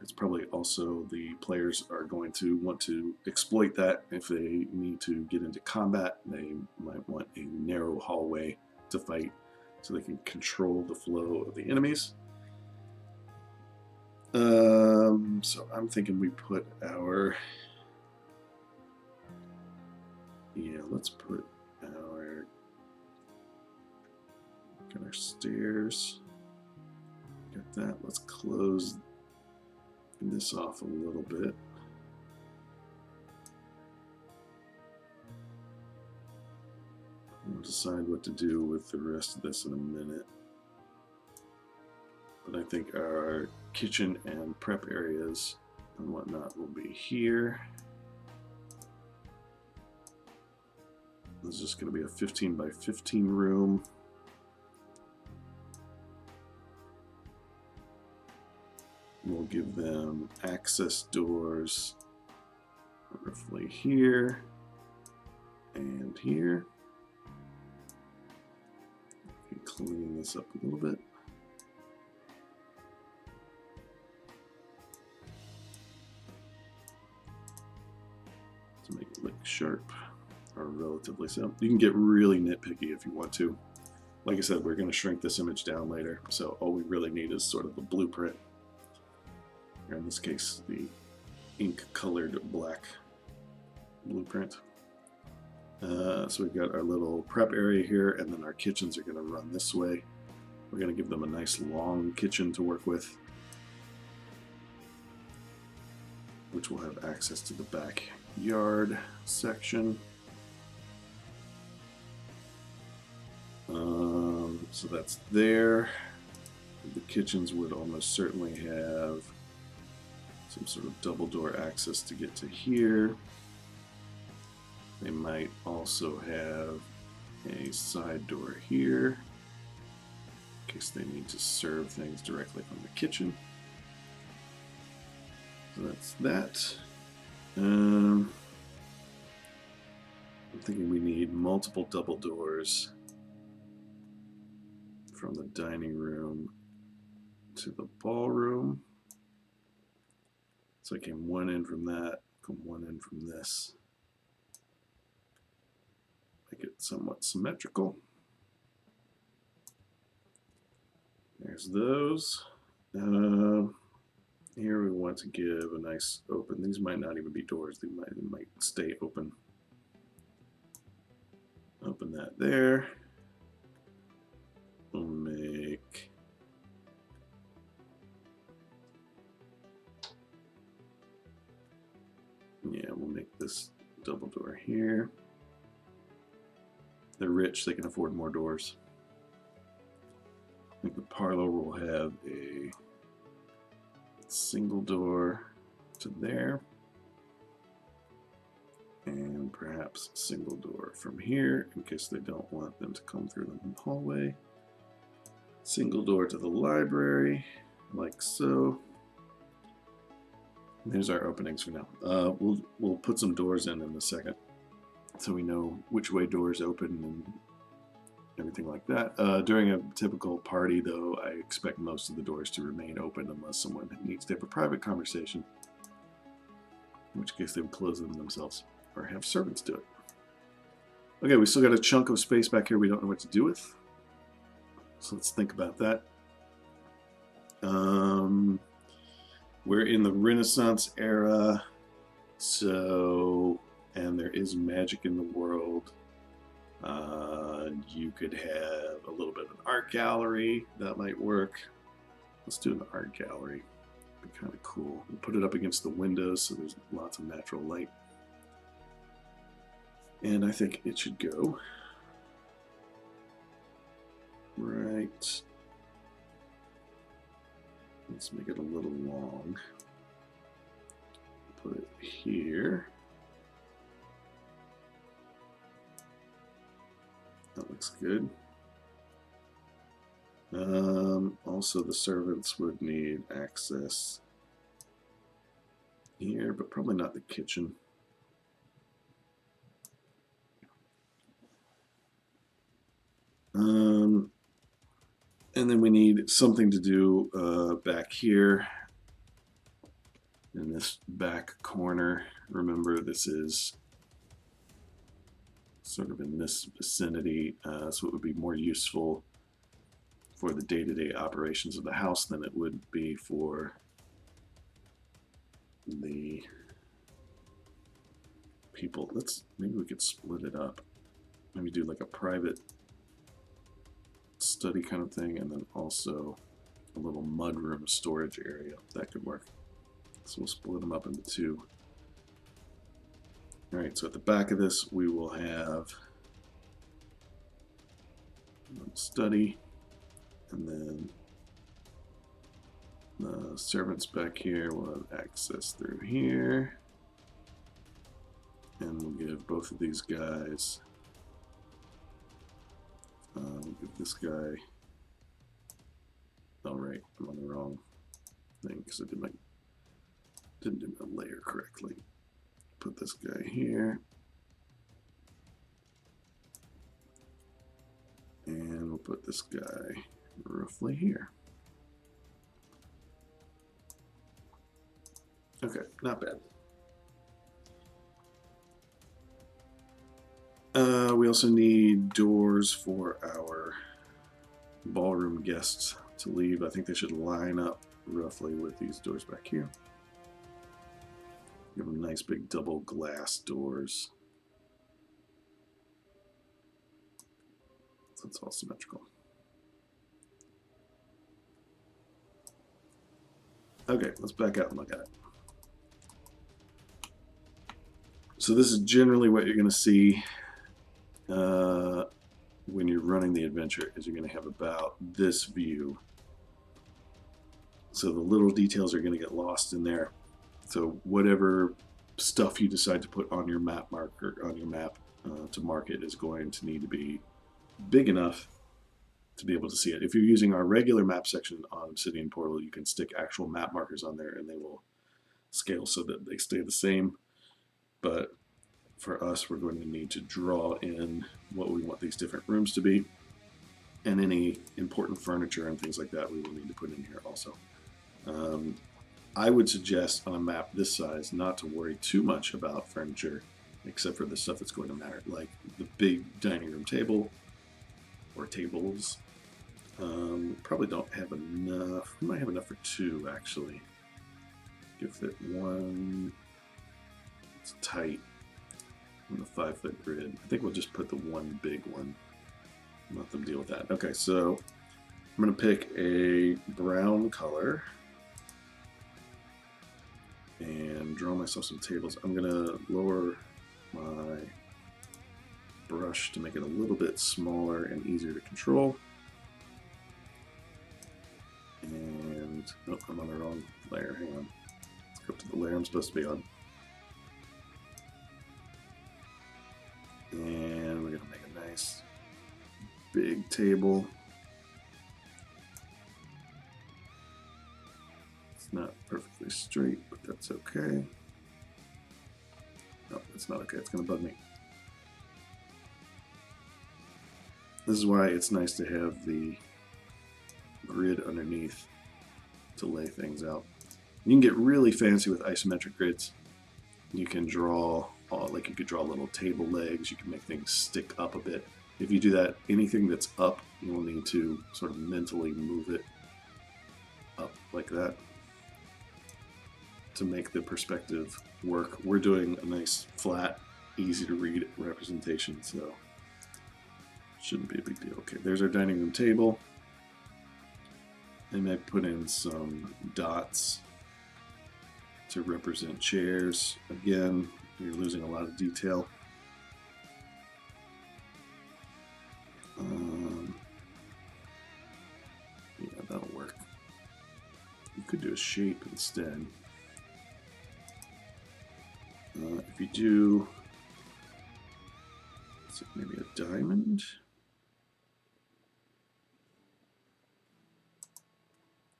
It's probably also the players are going to want to exploit that. If they need to get into combat, they might want a narrow hallway to fight so they can control the flow of the enemies. So I'm thinking we put our, let's put our, got our stairs, got that. Let's close this off a little bit. We'll decide what to do with the rest of this in a minute. But I think our kitchen and prep areas and whatnot will be here. This is just going to be a 15 by 15 room. We'll give them access doors roughly here and here. Clean this up a little bit. To make it look sharp or relatively so. You can get really nitpicky if you want to. Like I said, we're going to shrink this image down later, so all we really need is sort of the blueprint. Or in this case, the ink colored black blueprint. So we've got our little prep area here, and then our kitchens are going to run this way. We're going to give them a nice long kitchen to work with, which will have access to the backyard section. So that's there. The kitchens would almost certainly have some sort of double door access to get to here. They might also have a side door here in case they need to serve things directly from the kitchen. So that's that. I'm thinking we need multiple double doors from the dining room to the ballroom. So I came one in from that, come one in from this. Make it somewhat symmetrical. There's those. Here we want to give a nice open. These might not even be doors. They might stay open. Open that there. We'll make we'll make this double door here. They're rich, they can afford more doors. I think the parlor will have a single door to there, and perhaps a single door from here in case they don't want them to come through the hallway. Single door to the library, like so. There's our openings for now. We'll put some doors in a second, so we know which way doors open and everything like that. During a typical party, though, I expect most of the doors to remain open unless someone needs to have a private conversation, in which case they would close them themselves or have servants do it. Okay, we still got a chunk of space back here we don't know what to do with, so let's think about that. We're in the Renaissance era, and there is magic in the world. You could have a little bit of an art gallery. That might work. Let's do an art gallery. It'd be kind of cool. We'll put it up against the windows so there's lots of natural light. And I think it should go right. Let's make it a little long. Put it here. That looks good. Also, the servants would need access here, but probably not the kitchen. And then we need something to do back here in this back corner. Remember, this is sort of in this vicinity, so it would be more useful for the day-to-day operations of the house than it would be for the people. Maybe we could split it up. Maybe do like a private study kind of thing, and then also a little mudroom storage area. That could work. So we'll split them up into two. All right, so at the back of this, we will have a study, and then the servants back here will have access through here. And we'll give both of these guys, we'll give this guy, oh right, I'm on the wrong thing because I didn't do my layer correctly. Put this guy here. And we'll put this guy roughly here. Okay, not bad. We also need doors for our ballroom guests to leave. I think they should line up roughly with these doors back here. Give them nice big double glass doors. So it's all symmetrical. Okay, let's back out and look at it. So this is generally what you're going to see when you're running the adventure, is you're going to have about this view. So the little details are going to get lost in there. So whatever stuff you decide to put on your map marker, on your map to mark it, is going to need to be big enough to be able to see it. If you're using our regular map section on Obsidian Portal, you can stick actual map markers on there and they will scale so that they stay the same. But for us, we're going to need to draw in what we want these different rooms to be, and any important furniture and things like that we will need to put in here also. I would suggest on a map this size not to worry too much about furniture, except for the stuff that's going to matter, like the big dining room table or tables. Probably don't have enough. We might have enough for two, actually. You fit one. It's tight on the 5-foot grid. I think we'll just put the one big one. Let them deal with that. Okay, so I'm going to pick a brown color and draw myself some tables. I'm going to lower my brush to make it a little bit smaller and easier to control. And, oh, I'm on the wrong layer. Hang on. Let's go up to the layer I'm supposed to be on. And we're going to make a nice big table. It's not perfectly straight, but that's okay. No, it's not okay. It's going to bug me. This is why it's nice to have the grid underneath to lay things out. You can get really fancy with isometric grids. You can draw, like you could draw little table legs. You can make things stick up a bit. If you do that, anything that's up, you will need to sort of mentally move it up like that to make the perspective work. We're doing a nice, flat, easy to read representation, so shouldn't be a big deal. Okay, there's our dining room table. I might put in some dots to represent chairs. Again, you're losing a lot of detail. Yeah, that'll work. You could do a shape instead. If you do, let's see, maybe a diamond.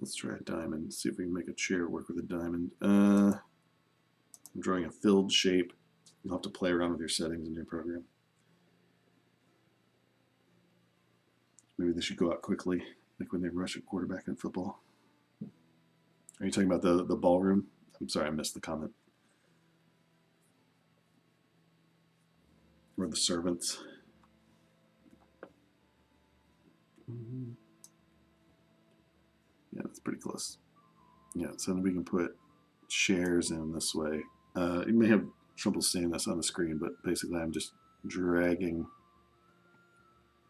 Let's try a diamond, see if we can make a chair work with a diamond. I'm drawing a filled shape. You'll have to play around with your settings in your program. Maybe this should go out quickly, like when they rush a quarterback in football. Are you talking about the ballroom? I'm sorry, I missed the comment. Or the servants. Yeah, that's pretty close. Yeah, so then we can put chairs in this way. You may have trouble seeing this on the screen, but basically I'm just dragging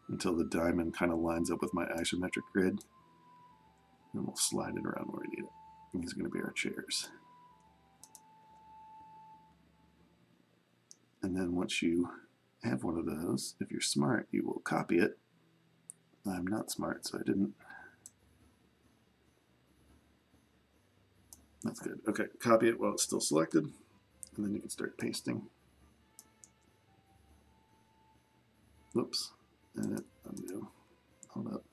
until the diamond kind of lines up with my isometric grid. And we'll slide it around where we need it. And these are going to be our chairs. And then once you have one of those, if you're smart, you will copy it. I'm not smart, so I didn't. That's good. Okay, copy it while it's still selected, and then you can start pasting. Whoops. Edit, undo. Hold up.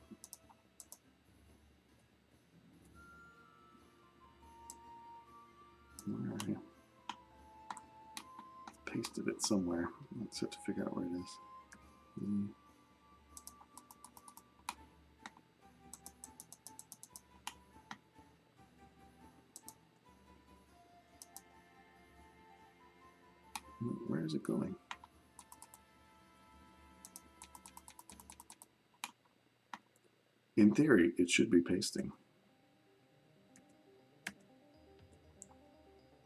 Where are you? Pasted it somewhere. Let's have to figure out where it is. Where is it going? In theory, it should be pasting.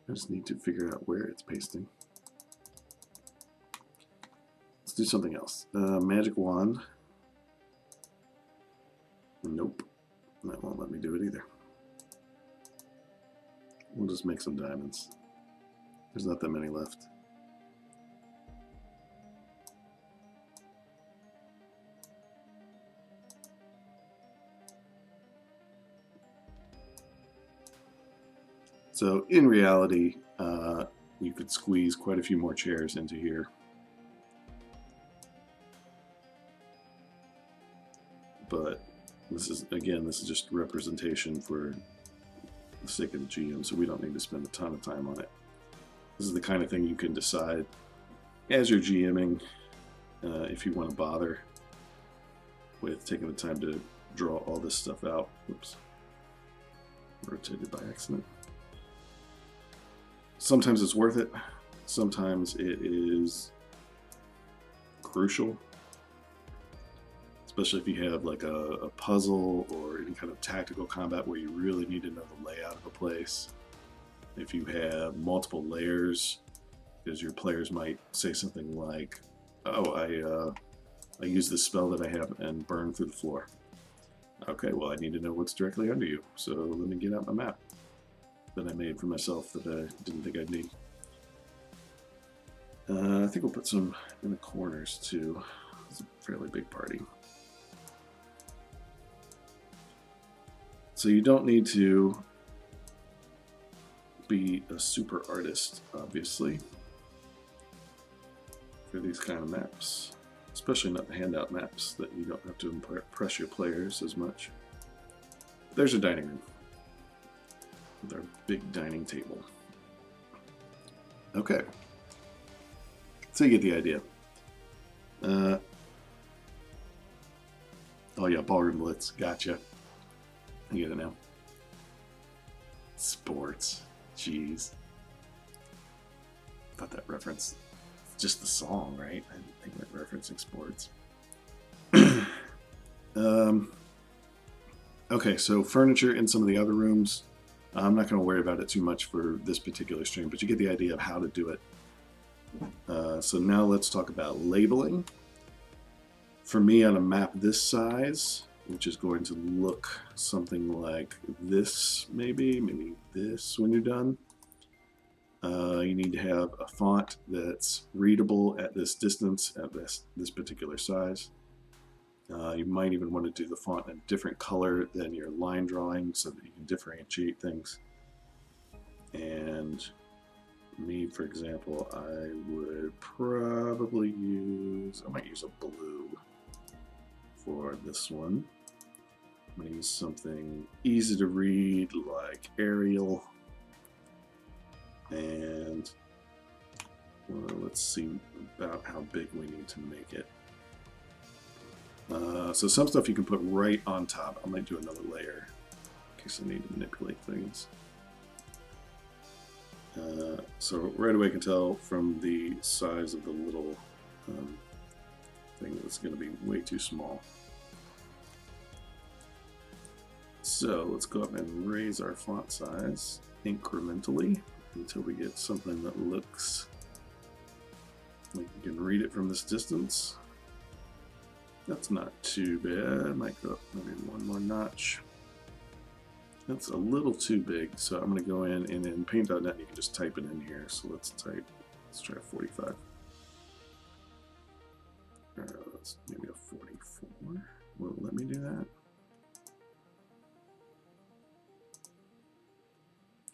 I just need to figure out where it's pasting. Let's do something else. Magic wand. Nope. That won't let me do it either. We'll just make some diamonds. There's not that many left. So in reality, you could squeeze quite a few more chairs into here. But this is, again, this is just representation for the sake of the GM, so we don't need to spend a ton of time on it. This is the kind of thing you can decide as you're GMing if you want to bother with taking the time to draw all this stuff out. Oops. Rotated by accident. Sometimes it's worth it. Sometimes it is crucial. Especially if you have like a puzzle or any kind of tactical combat where you really need to know the layout of a place. if you have multiple layers, because your players might say something like, "Oh, I use this spell that I have and burn through the floor." Okay, well, I need to know what's directly under you, so let me get out my map that I made for myself that I didn't think I'd need. I think we'll put some in the corners too. It's a fairly big party. So you don't need to be a super artist, obviously, for these kind of maps. Especially not the handout maps that you don't have to impress your players as much. There's a dining room with our big dining table. Okay. So you get the idea. Oh yeah, Ballroom Blitz. Gotcha. I get it now. Sports. Jeez. I thought that reference. Just the song, right? I didn't think we're referencing sports. Okay, so furniture in some of the other rooms. I'm not going to worry about it too much for this particular stream, but you get the idea of how to do it. So now let's talk about labeling. For me, on a map this size, which is going to look something like this, maybe this when you're done. You need to have a font that's readable at this distance, at this particular size. You might even want to do the font in a different color than your line drawing so that you can differentiate things. And me, for example, I would probably I might use a blue for this one. I'm going to use something easy to read like Arial. And well, let's see about how big we need to make it. So some stuff you can put right on top. I might do another layer in case I need to manipulate things. So right away I can tell from the size of the little thing that's going to be way too small. So let's go up and raise our font size incrementally until we get something that looks like you can read it from this distance. That's not too bad. Might go up maybe one more notch. That's a little too big, so I'm going to go in and in Paint.net you can just type it in here. So let's try 45. Let's maybe a 44. Will it let me do that?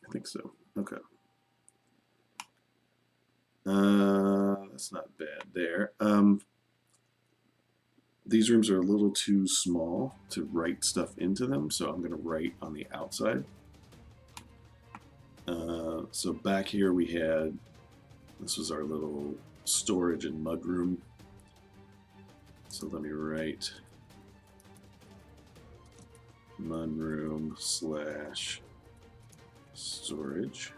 I think so. Okay. That's not bad there. These rooms are a little too small to write stuff into them, so I'm going to write on the outside. So back here we had, this was our little storage and mudroom. So let me write mudroom / storage.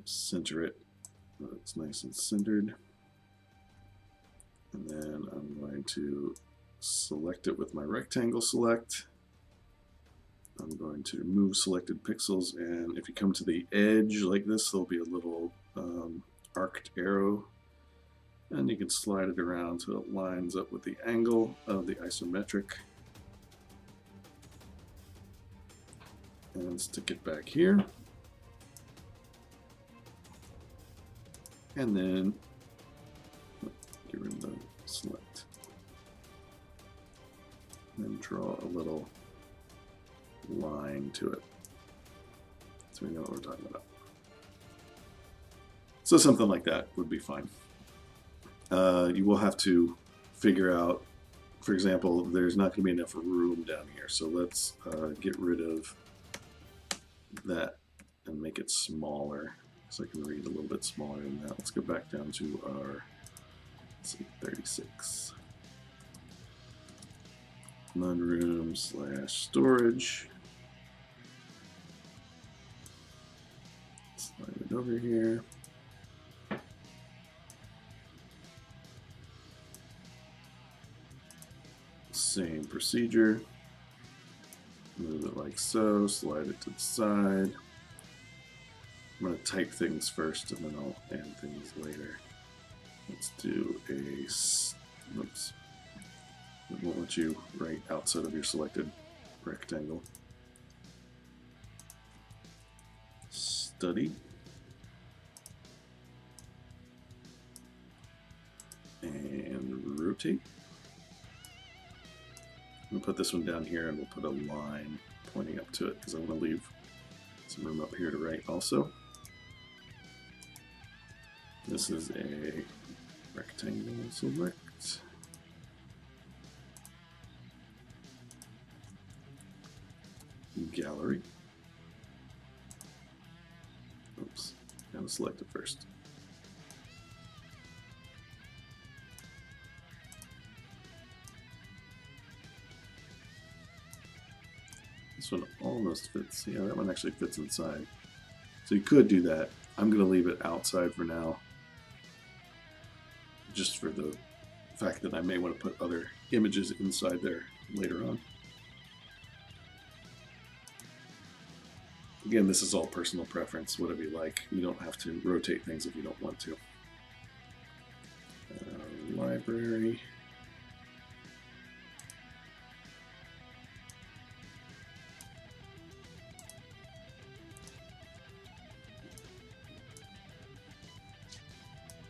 Center it. It's nice and centered. And then I'm going to select it with my rectangle select. I'm going to move selected pixels, and if you come to the edge like this, there'll be a little arced arrow, and you can slide it around so it lines up with the angle of the isometric. And stick it back here. And then get rid of the select. And then draw a little line to it so we know what we're talking about. So something like that would be fine. You will have to figure out, for example, there's not going to be enough room down here, so let's get rid of that and make it smaller so I can read a little bit smaller than that. Let's go back down to our, let's see, 36. Mudroom / storage. Slide it over here. Same procedure. Move it like so, slide it to the side. I'm going to type things first and then I'll add things later. Let's do a, oops, it won't let you write outside of your selected rectangle. Study. And rotate. I'm going to put this one down here and we'll put a line pointing up to it because I want to leave some room up here to write also. This is a rectangle select. Gallery. Oops, gotta select it first. This one almost fits. Yeah, that one actually fits inside. So you could do that. I'm going to leave it outside for now, just for the fact that I may want to put other images inside there later on. Again, this is all personal preference, whatever you like. You don't have to rotate things if you don't want to. Library.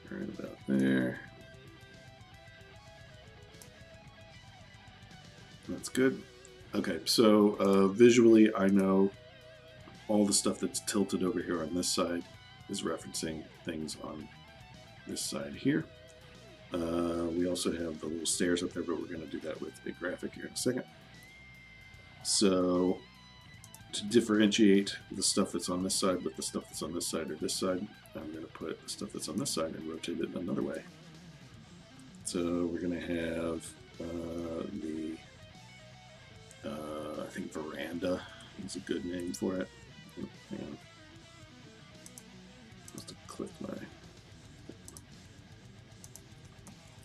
Right about there. That's good. Okay, so visually I know all the stuff that's tilted over here on this side is referencing things on this side here. We also have the little stairs up there, but we're going to do that with a graphic here in a second. So to differentiate the stuff that's on this side with the stuff that's on this side or this side, I'm going to put the stuff that's on this side and rotate it another way. So we're going to have I think veranda is a good name for it. Hang on. Just to click my.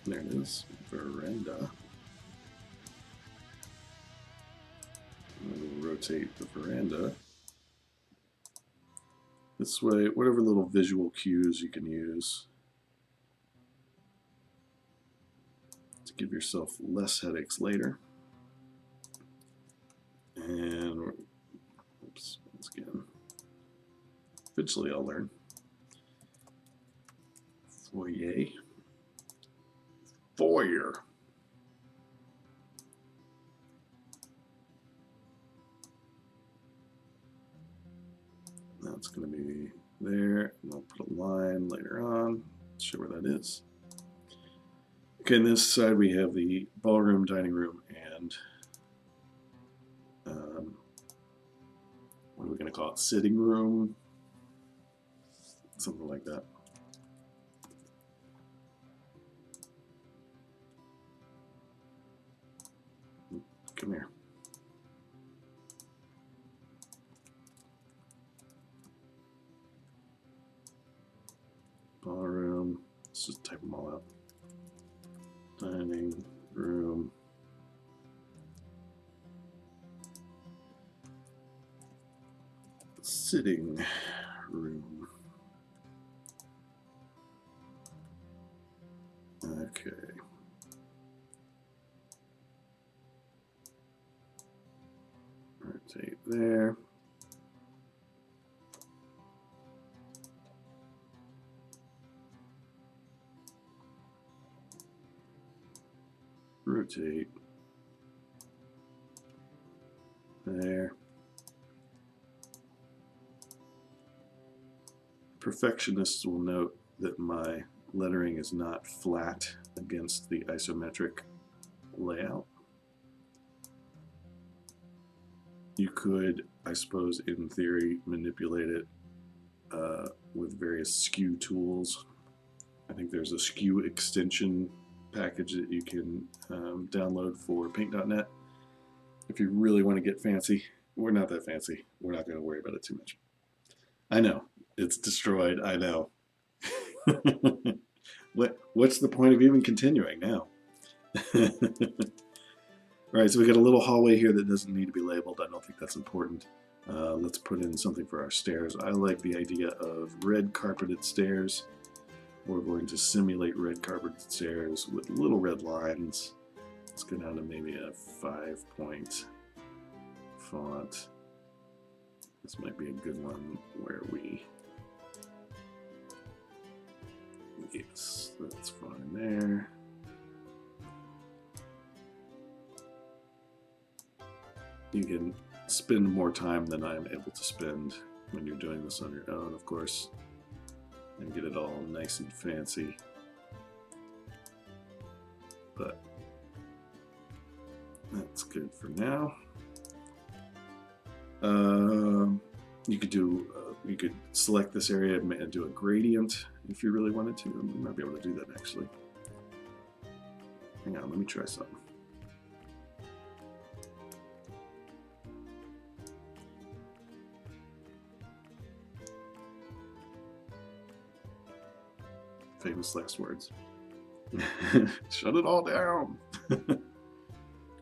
There it is, veranda. And we'll rotate the veranda this way. Whatever little visual cues you can use to give yourself less headaches later. And oops, once again, eventually I'll learn. Foyer. Foyer. That's going to be there, and I'll put a line later on, show where that is. Okay, on this side we have the ballroom, dining room, and what are we going to call it? Sitting room? Something like that. Come here. Ballroom. Let's just type them all out. Dining room. Sitting room. Okay. Rotate there. Rotate there. Perfectionists will note that my lettering is not flat against the isometric layout. You could, I suppose, in theory, manipulate it with various skew tools. I think there's a skew extension package that you can download for paint.net if you really want to get fancy. We're not that fancy. We're not going to worry about it too much. I know. It's destroyed. I know. What's the point of even continuing now? Right, so we got a little hallway here that doesn't need to be labeled. I don't think that's important. Let's put in something for our stairs. I like the idea of red carpeted stairs. We're going to simulate red carpeted stairs with little red lines. Let's go down to maybe a 5-point font. This might be a good one where we... Yes, that's fine there. You can spend more time than I'm able to spend when you're doing this on your own, of course, and get it all nice and fancy. But that's good for now. You could do, you could select this area and do a gradient if you really wanted to. You might be able to do that actually. Hang on, let me try something. Famous last words. Shut it all down.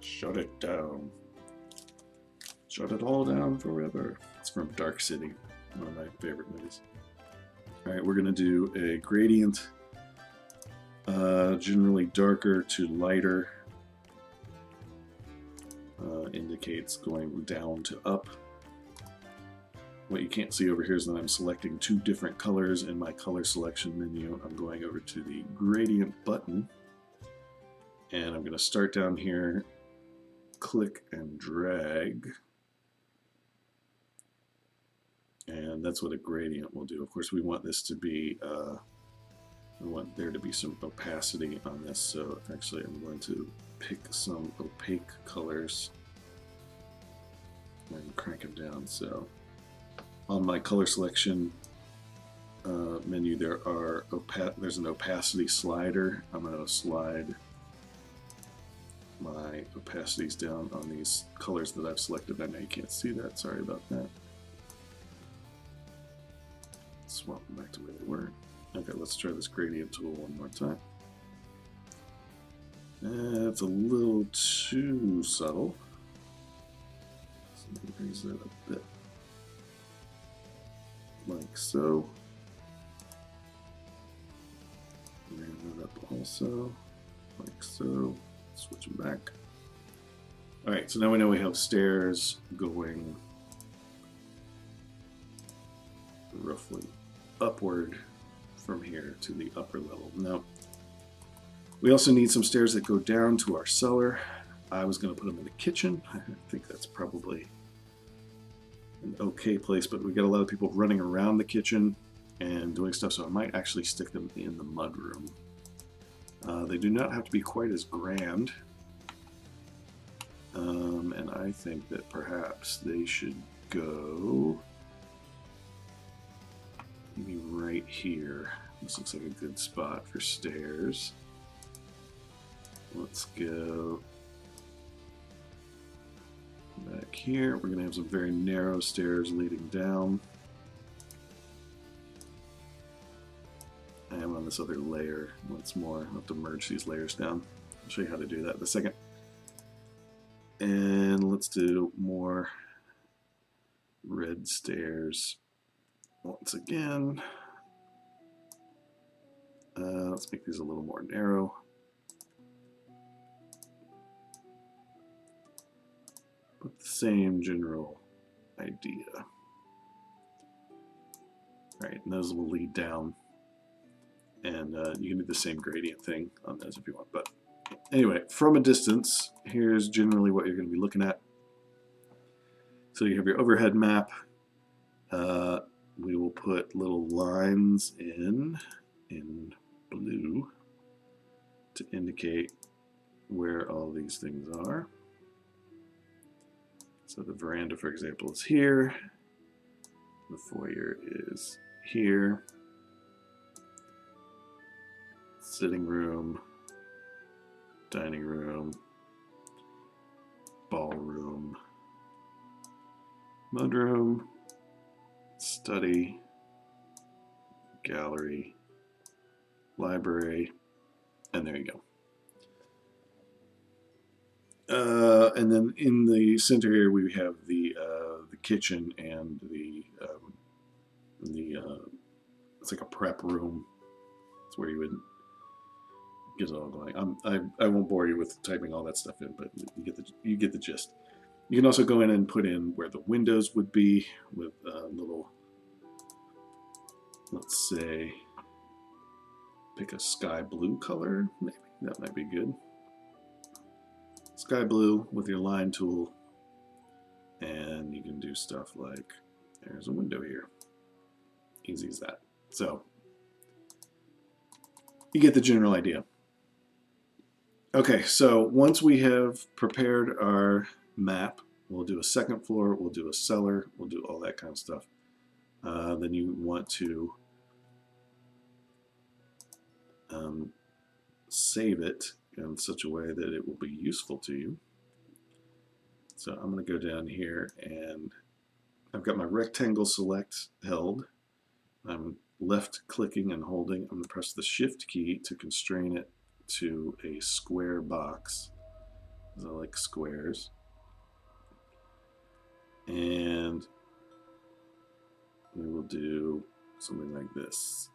Shut it down. Shut it all down forever. It's from Dark City, one of my favorite movies. All right, we're gonna do a gradient, generally darker to lighter. Indicates going down to up. What you can't see over here is that I'm selecting two different colors in my color selection menu. I'm going over to the gradient button, and I'm going to start down here, click and drag, and that's what a gradient will do. Of course, we want this to be, we want there to be some opacity on this, so actually I'm going to pick some opaque colors and crank them down. So on my color selection menu, there's an opacity slider. I'm going to slide my opacities down on these colors that I've selected. I know you can't see that. Sorry about that. Swap them back to where they were. Okay, let's try this gradient tool one more time. It's a little too subtle. So let me raise that a bit. Like so. Bring that up also, like so. Switch them back. All right, so now we know we have stairs going roughly upward from here to the upper level. Now, we also need some stairs that go down to our cellar. I was going to put them in the kitchen. I think that's probably an okay place, but we get a lot of people running around the kitchen and doing stuff, so I might actually stick them in the mudroom. They do not have to be quite as grand, and I think that perhaps they should go maybe right here. This looks like a good spot for stairs. Let's go back here. We're going to have some very narrow stairs leading down. I am on this other layer once more. I'll have to merge these layers down. I'll show you how to do that in a second. And let's do more red stairs once again. Let's make these a little more narrow. But the same general idea. All right, and those will lead down. And you can do the same gradient thing on those if you want. But anyway, from a distance, here's generally what you're going to be looking at. So you have your overhead map. We will put little lines in blue to indicate where all these things are. So the veranda, for example, is here. The foyer is here. Sitting room, dining room, ballroom, mudroom, study, gallery, library, and there you go. And then in the center here, we have the kitchen and the it's like a prep room. It's where you would get it all going. I won't bore you with typing all that stuff in, but you get the gist. You can also go in and put in where the windows would be with little, let's say, pick a sky blue color. Maybe that might be good. Sky blue with your line tool, and you can do stuff like, there's a window here. Easy as that. So you get the general idea. Okay, so once we have prepared our map, we'll do a second floor, we'll do a cellar, we'll do all that kind of stuff. Then you want to save it in such a way that it will be useful to you. So I'm going to go down here, and I've got my rectangle select held. I'm left clicking and holding. I'm going to press the shift key to constrain it to a square box, because I like squares. And we will do something like this.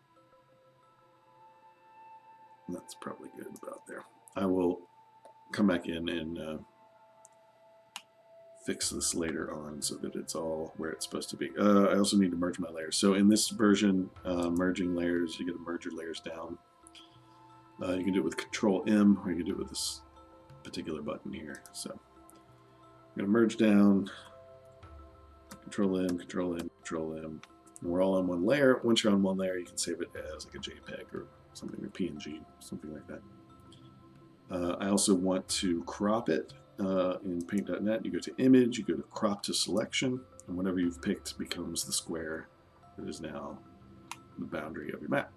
That's probably good about there. I will come back in and fix this later on so that it's all where it's supposed to be. I also need to merge my layers. So in this version, merging layers, you get to merge your layers down. You can do it with Control M, or you can do it with this particular button here. So I'm going to merge down, Control M, Control M, Control M. And we're all on one layer. Once you're on one layer, you can save it as like a JPEG or something, or PNG, something like that. I also want to crop it in paint.net. You go to Image, you go to Crop to Selection, and whatever you've picked becomes the square that is now the boundary of your map.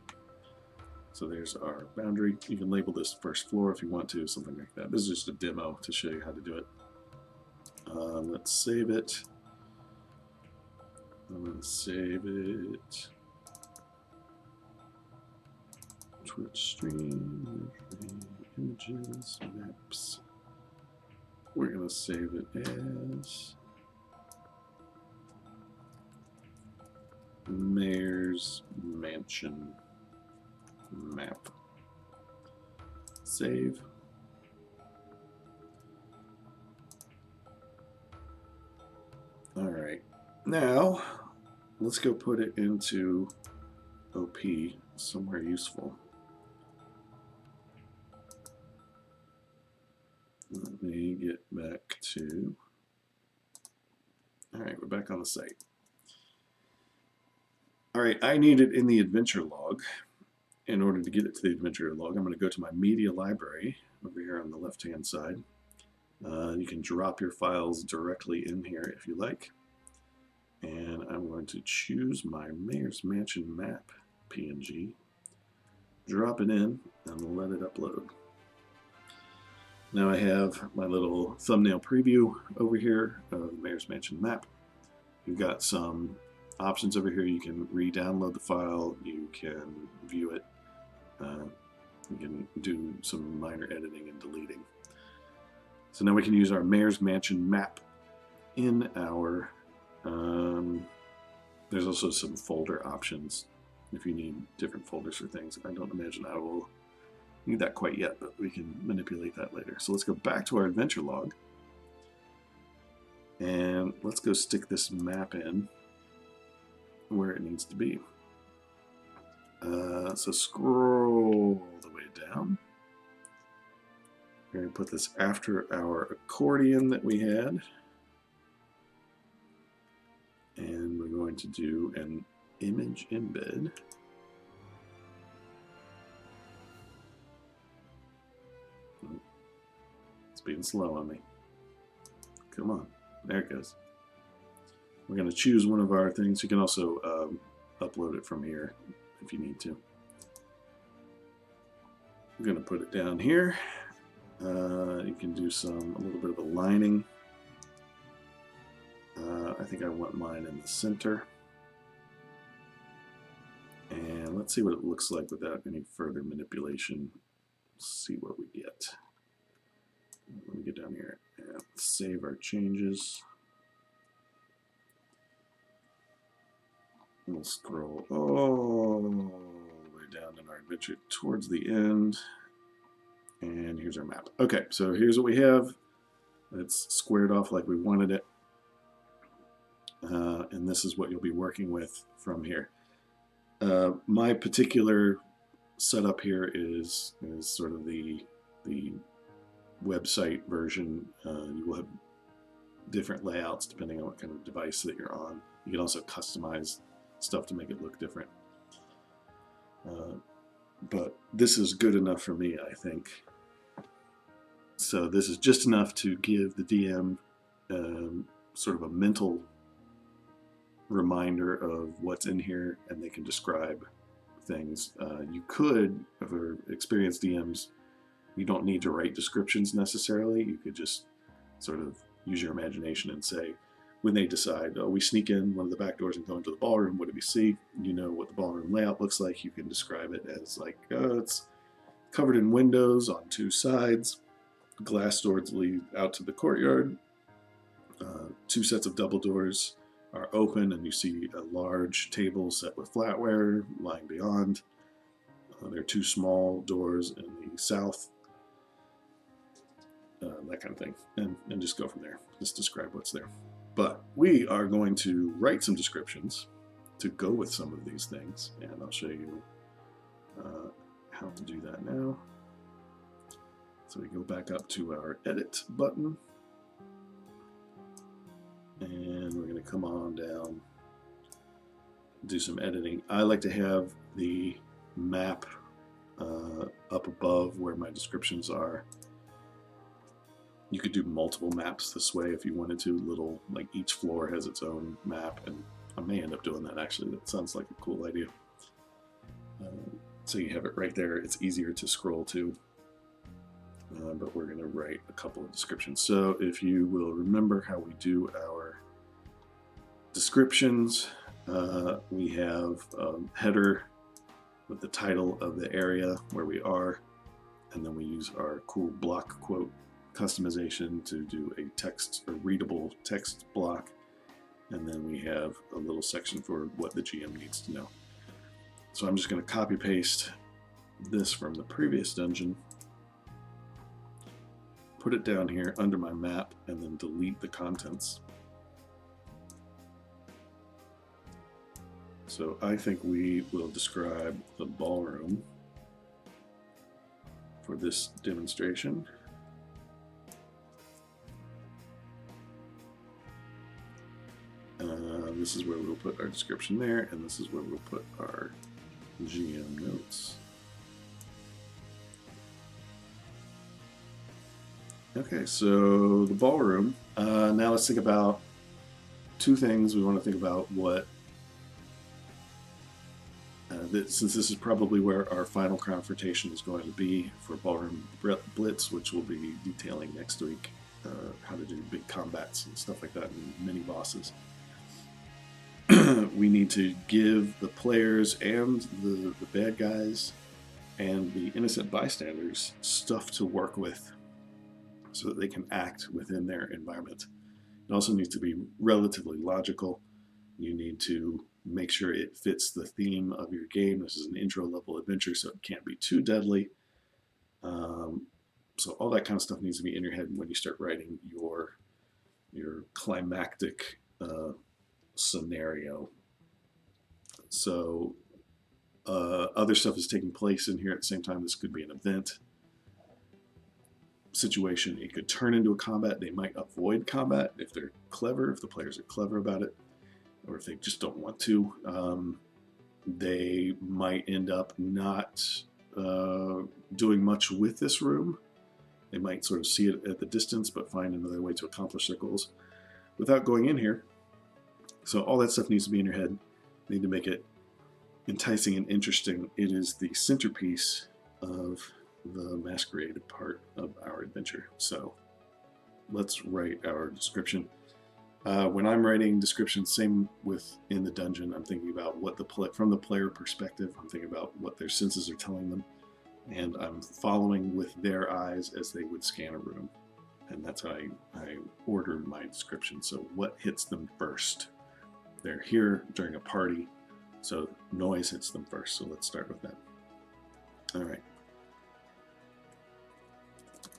So there's our boundary. You can label this first floor if you want to, something like that. This is just a demo to show you how to do it. Let's save it. I'm going to save it. Twitch stream, images, maps. We're going to save it as Mayor's Mansion map. Save. All right. Now, let's go put it into OP somewhere useful. Let me get back to... All right, we're back on the site. All right, I need it in the adventure log. In order to get it to the adventure log, I'm going to go to my media library over here on the left-hand side. You can drop your files directly in here if you like. And I'm going to choose my Mayor's Mansion map PNG, drop it in, and let it upload. Now I have my little thumbnail preview over here of the Mayor's Mansion map. You've got some options over here. You can re-download the file, you can view it, you can do some minor editing and deleting. So now we can use our Mayor's Mansion map in our, there's also some folder options if you need different folders for things. I don't imagine I will need that quite yet, but we can manipulate that later. So let's go back to our adventure log, and let's go stick this map in where it needs to be. So scroll the way down. We're going to put this after our accordion that we had, and we're going to do an image embed. It's being slow on me. Come on. There it goes. We're going to choose one of our things. You can also upload it from here if you need to. I'm going to put it down here. You can do a little bit of aligning. I think I want mine in the center. And let's see what it looks like without any further manipulation. Let's see what we get. Let me get down here and save our changes. We'll scroll all the way down in our adventure towards the end. And here's our map. Okay, so here's what we have. It's squared off like we wanted it. And this is what you'll be working with from here. My particular setup here is sort of the website version. You will have different layouts depending on what kind of device that you're on. You can also customize stuff to make it look different. But this is good enough for me, I think. So this is just enough to give the DM sort of a mental reminder of what's in here, and they can describe things. You could, for experienced DMs, you don't need to write descriptions necessarily. You could just sort of use your imagination and say, when they decide, oh, we sneak in one of the back doors and go into the ballroom, what do we see? You know what the ballroom layout looks like. You can describe it as like, it's covered in windows on two sides, glass doors lead out to the courtyard, two sets of double doors are open, and you see a large table set with flatware lying beyond. There are two small doors in the south, that kind of thing, and just go from there. Just describe what's there. But we are going to write some descriptions to go with some of these things, and I'll show you how to do that now. So we go back up to our edit button, and we're going to come on down, do some editing. I like to have the map up above where my descriptions are. You could do multiple maps this way if you wanted to. Little, like each floor has its own map, and I may end up doing that actually. That sounds like a cool idea. So you have it right there. It's easier to scroll to. But we're going to write a couple of descriptions. So if you will remember how we do our descriptions, we have a header with the title of the area where we are, and then we use our cool block quote customization to do a readable text block, and then we have a little section for what the GM needs to know. So I'm just going to copy paste this from the previous dungeon, put it down here under my map, and then delete the contents. So I think we will describe the ballroom for this demonstration. This is where we'll put our description there, and this is where we'll put our GM notes. Okay, so the ballroom. Now let's think about two things. We want to think about what, since this is probably where our final confrontation is going to be for Ballroom Blitz, which we'll be detailing next week, how to do big combats and stuff like that, and mini bosses. We need to give the players and the bad guys and the innocent bystanders stuff to work with so that they can act within their environment. It also needs to be relatively logical. You need to make sure it fits the theme of your game. This is an intro level adventure, so it can't be too deadly. So all that kind of stuff needs to be in your head when you start writing your climactic scenario. So other stuff is taking place in here at the same time. This could be an event situation. It could turn into a combat. They might avoid combat if they're clever, if the players are clever about it, or if they just don't want to. They might end up not doing much with this room. They might sort of see it at the distance, but find another way to accomplish their goals without going in here. So all that stuff needs to be in your head. You need to make it enticing and interesting. It is the centerpiece of the masquerade part of our adventure. So let's write our description. When I'm writing descriptions, same with in the dungeon, I'm thinking about what from the player perspective, I'm thinking about what their senses are telling them, and I'm following with their eyes as they would scan a room. And that's how I ordered my description. So what hits them first? They're here during a party, so noise hits them first. So let's start with that. All right.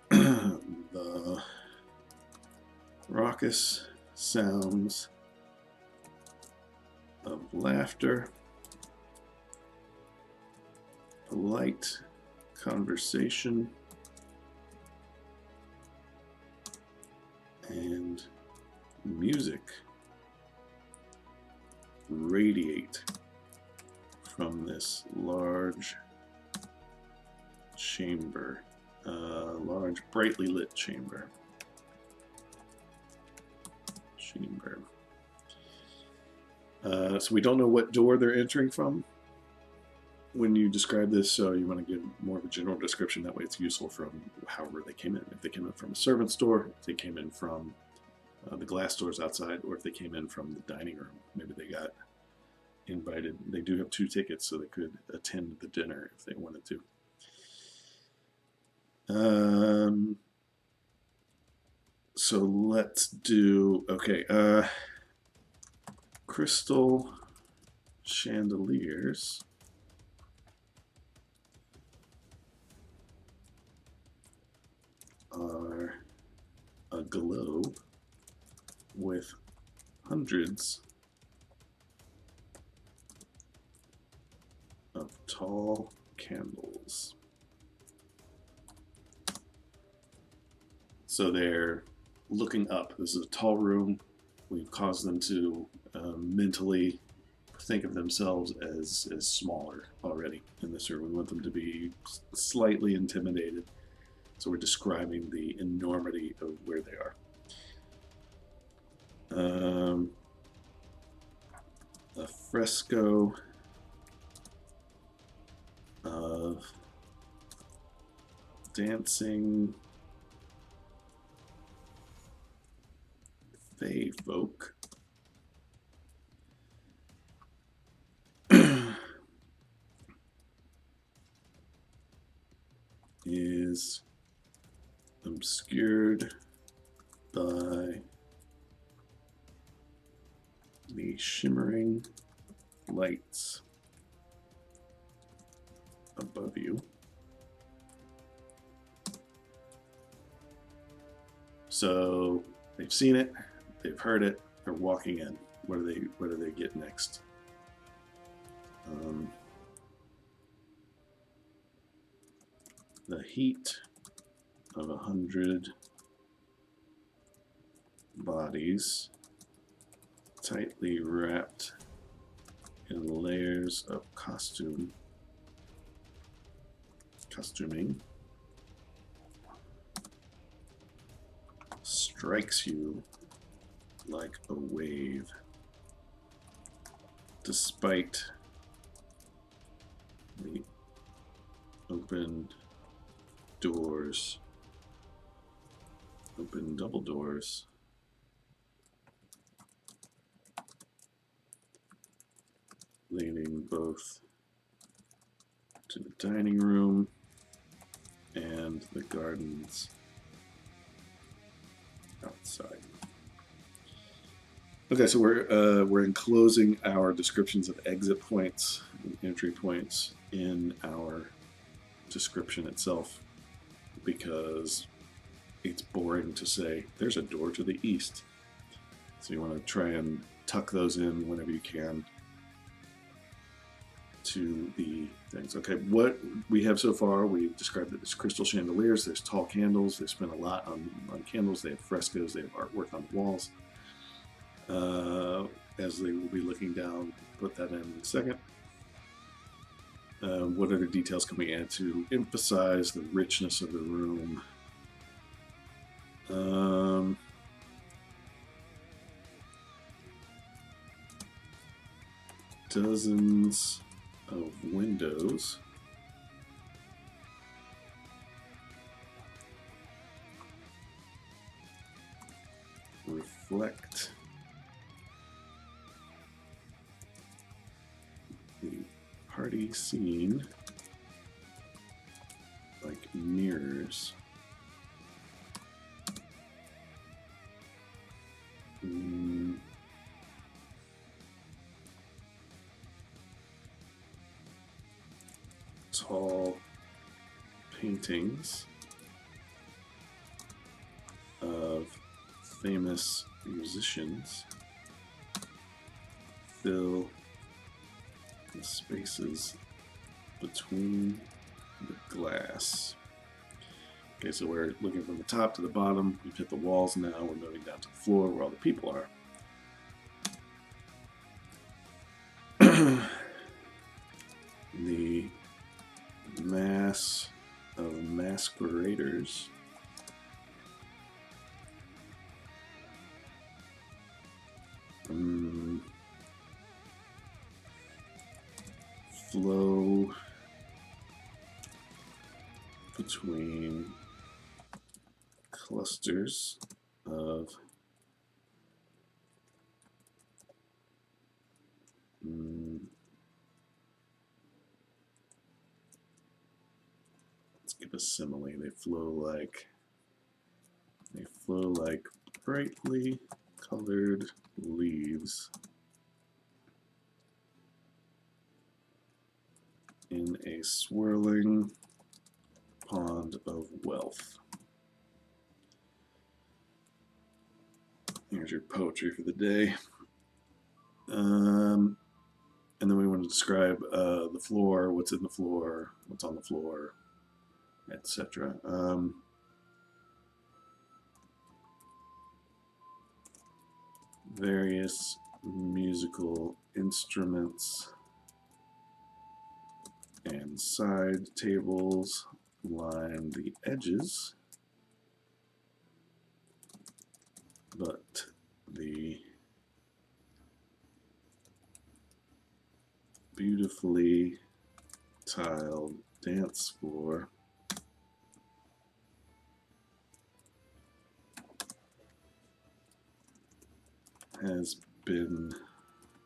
The raucous sounds of laughter, polite conversation, and music radiate from this large chamber, large brightly lit chamber. So we don't know what door they're entering from when you describe this, so you want to give more of a general description. That way it's useful from however they came in. If they came in from a servant's door, if they came in from the glass doors outside, or if they came in from the dining room. Maybe they got invited. They do have 2 tickets, so they could attend the dinner if they wanted to. So let's do, okay, crystal chandeliers are aglow with hundreds of tall candles. So they're looking up. This is a tall room. We've caused them to mentally think of themselves as smaller already in this room. We want them to be slightly intimidated. So we're describing the enormity of where they are. A fresco of dancing fae folk is obscured by the shimmering lights above you. So they've seen it, they've heard it, they're walking in. What do they get next? The heat of 100 bodies tightly wrapped in layers of costuming strikes you like a wave. Despite the open doors, open double doors, leading both to the dining room and the gardens outside. Okay, so we're enclosing our descriptions of exit points and entry points in our description itself, because it's boring to say there's a door to the east. So you want to try and tuck those in whenever you can to the things. Okay, what we have so far, we've described it as crystal chandeliers. There's tall candles. They spend a lot on candles. They have frescoes. They have artwork on the walls. As they will be looking down, put that in a second. What other details can we add to emphasize the richness of the room? Dozens of windows reflect the party scene like mirrors. tall paintings of famous musicians fill the spaces between the glass. Okay, so we're looking from the top to the bottom. We've hit the walls now. We're moving down to the floor where all the people are. The mass of masqueraders flow between clusters of let's give a simile. They flow like brightly colored leaves in a swirling pond of wealth. Here's your poetry for the day. And then we want to describe the floor, what's in the floor, what's on the floor, etc. Various musical instruments and side tables line the edges, but the beautifully tiled dance floor has been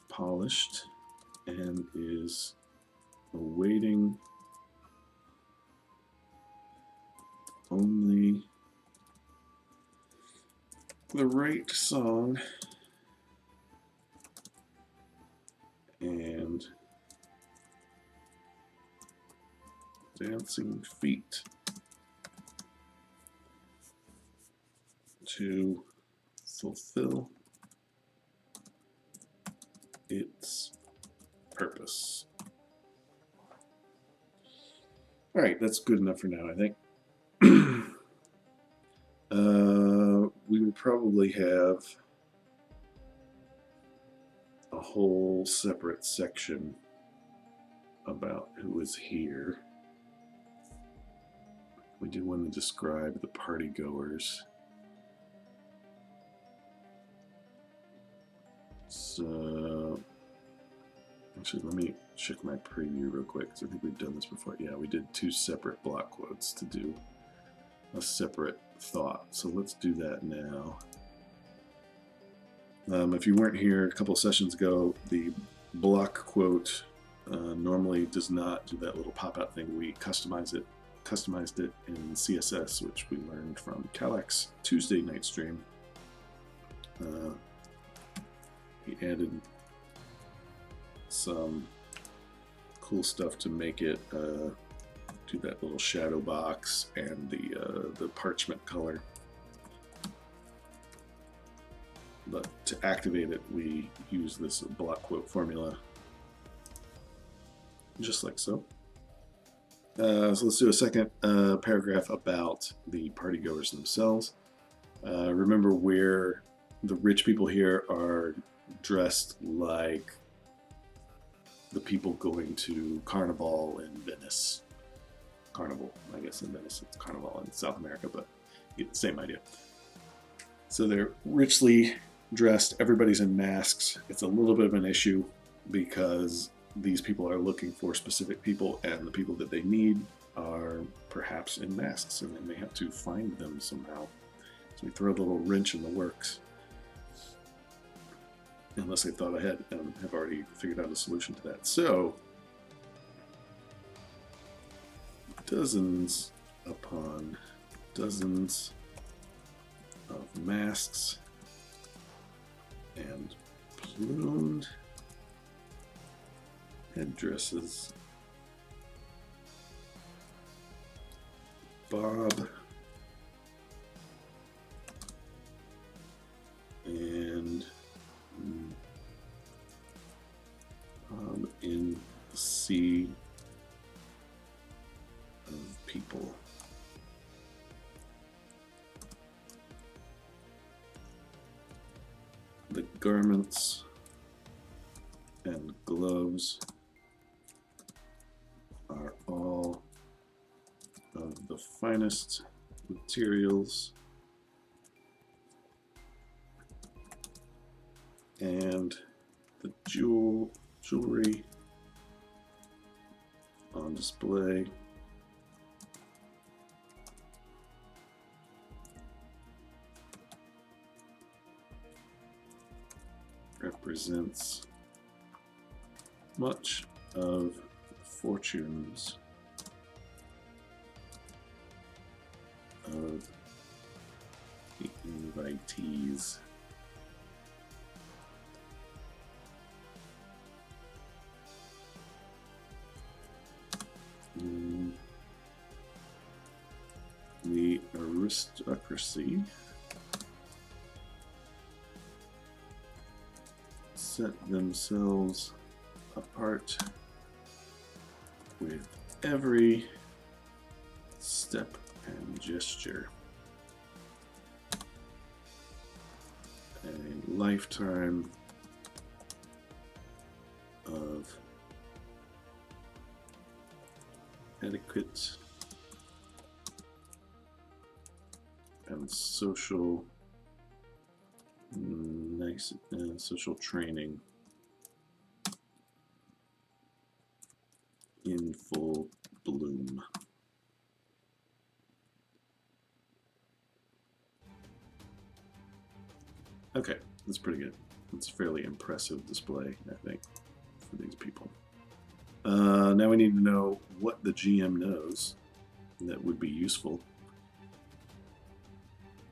polished and is awaiting only the right song and dancing feet to fulfill its purpose. All right, that's good enough for now, I think. We will probably have a whole separate section about who is here. We do want to describe the party goers. So, actually, let me check my preview real quick, because I think we've done this before. Yeah, we did 2 separate block quotes to do a separate thought. So let's do that now. If you weren't here a couple of sessions ago, the block quote normally does not do that little pop-out thing. We customized it in CSS, which we learned from Kalak's Tuesday night stream. He added some cool stuff to make it do that little shadow box and the parchment color. But to activate it, we use this block quote formula, just like so. So let's do a second paragraph about the partygoers themselves. Remember where the rich people here are dressed like the people going to Carnival in Venice. Carnival, I guess in Venice, it's Carnival in South America, but same idea. So they're richly dressed, everybody's in masks. It's a little bit of an issue because these people are looking for specific people, and the people that they need are perhaps in masks, and they may have to find them somehow. So we throw a little wrench in the works. Unless they thought ahead and have already figured out a solution to that. So, dozens upon dozens of masks and plumed headdresses Bob and Bob in the sea of people. The garments and gloves are all of the finest materials and the jewelry on display represents much of the fortunes of the invitees. The aristocracy set themselves apart with every step and gesture. A lifetime of etiquette and social social training in full bloom. Okay, that's pretty good. It's a fairly impressive display, I think, for these people. Now we need to know what the GM knows that would be useful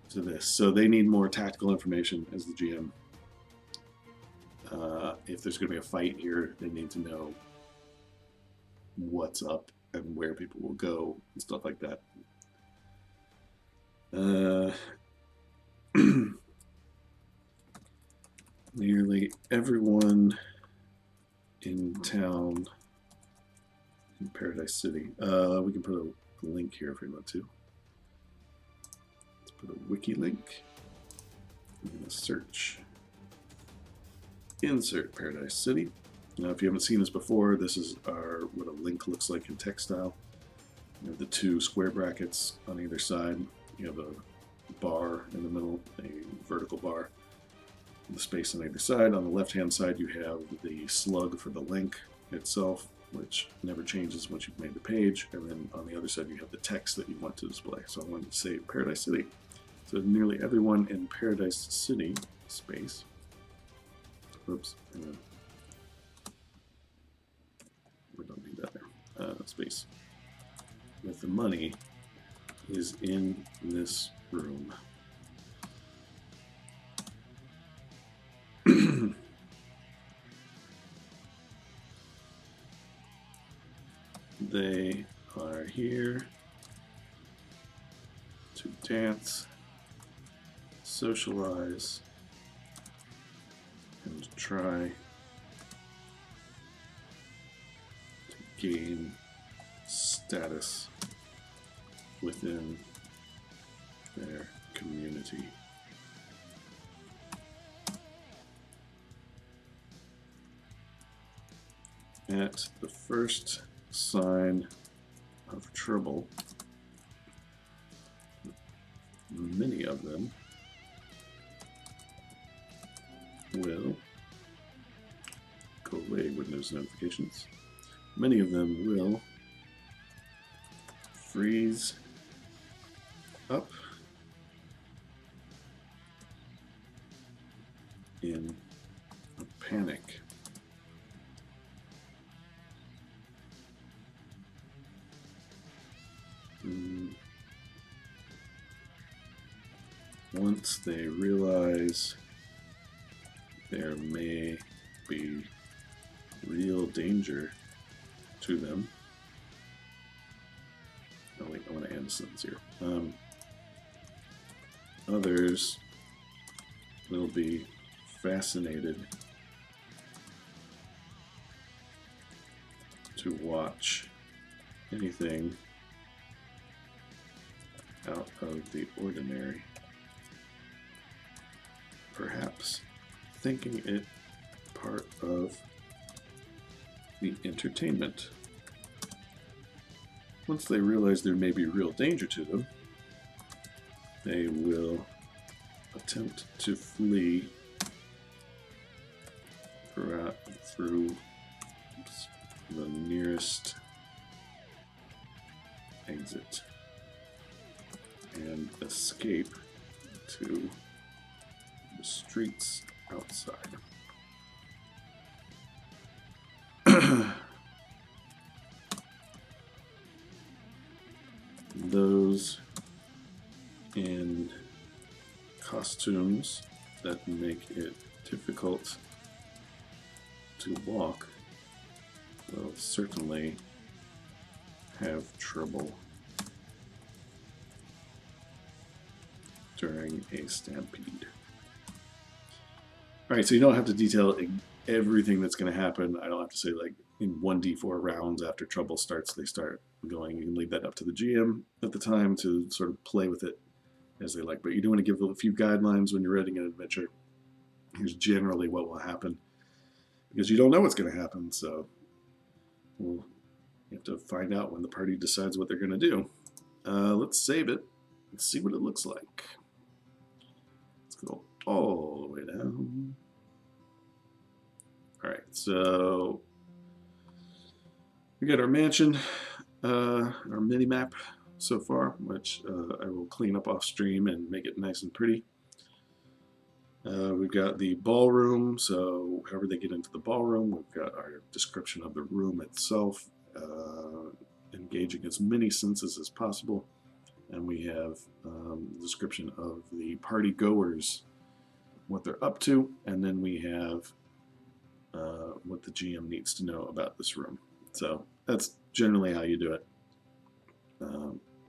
to this. So they need more tactical information as the GM. If there's going to be a fight here, they need to know what's up and where people will go and stuff like that. Nearly everyone in town in Paradise City. We can put a link here if we want to. Let's put a wiki link. I'm going to search. Insert Paradise City. Now, if you haven't seen this before, this is what a link looks like in text style. You have the two square brackets on either side. You have a bar in the middle, a vertical bar. The space on either side. On the left-hand side, you have the slug for the link itself, which never changes once you've made the page. And then on the other side, you have the text that you want to display. So I'm going to say Paradise City. So nearly everyone in Paradise City space. Oops. Hang on. We don't need that there. Space. With the money is in this room. They are here to dance, socialize, and try to gain status within their community. At the first sign of trouble, many of them will go away with those notifications. Many of them will freeze up in a panic. Once they realize there may be real danger to them, Oh wait, I want to end the sentence here. Others will be fascinated to watch anything out of the ordinary, perhaps thinking it part of the entertainment. Once they realize there may be real danger to them, they will attempt to flee through the nearest exit and escape to the streets outside. Those in costumes that make it difficult to walk will certainly have trouble during a stampede. All right, so you don't have to detail everything that's going to happen. I don't have to say like in 1d4 rounds after trouble starts, they start going. You can leave that up to the GM at the time to sort of play with it as they like. But you do want to give a few guidelines when you're writing an adventure. Here's generally what will happen, because you don't know what's going to happen. So you have to find out when the party decides what they're going to do. Let's save it and see what it looks like. Let's go all the way down. All right, so we got our mansion, our mini map so far, which I will clean up off stream and make it nice and pretty. We've got the ballroom, so however they get into the ballroom, we've got our description of the room itself, engaging as many senses as possible, and we have the description of the party goers, what they're up to, and then we have what the GM needs to know about this room. So that's generally how you do it.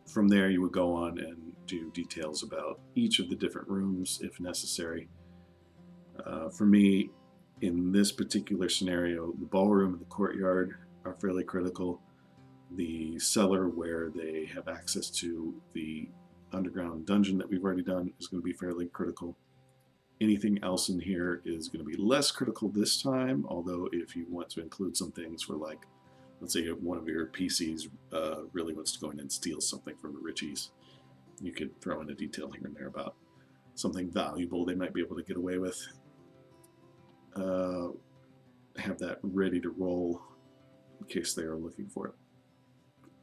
From there, you would go on and do details about each of the different rooms if necessary. For me, in this particular scenario, the ballroom and the courtyard are fairly critical. The cellar, where they have access to the underground dungeon that we've already done, is going to be fairly critical. Anything else in here is going to be less critical this time, although if you want to include some things for, like, let's say one of your PCs really wants to go in and steal something from the Richies, you could throw in a detail here and there about something valuable they might be able to get away with. Have that ready to roll in case they are looking for it.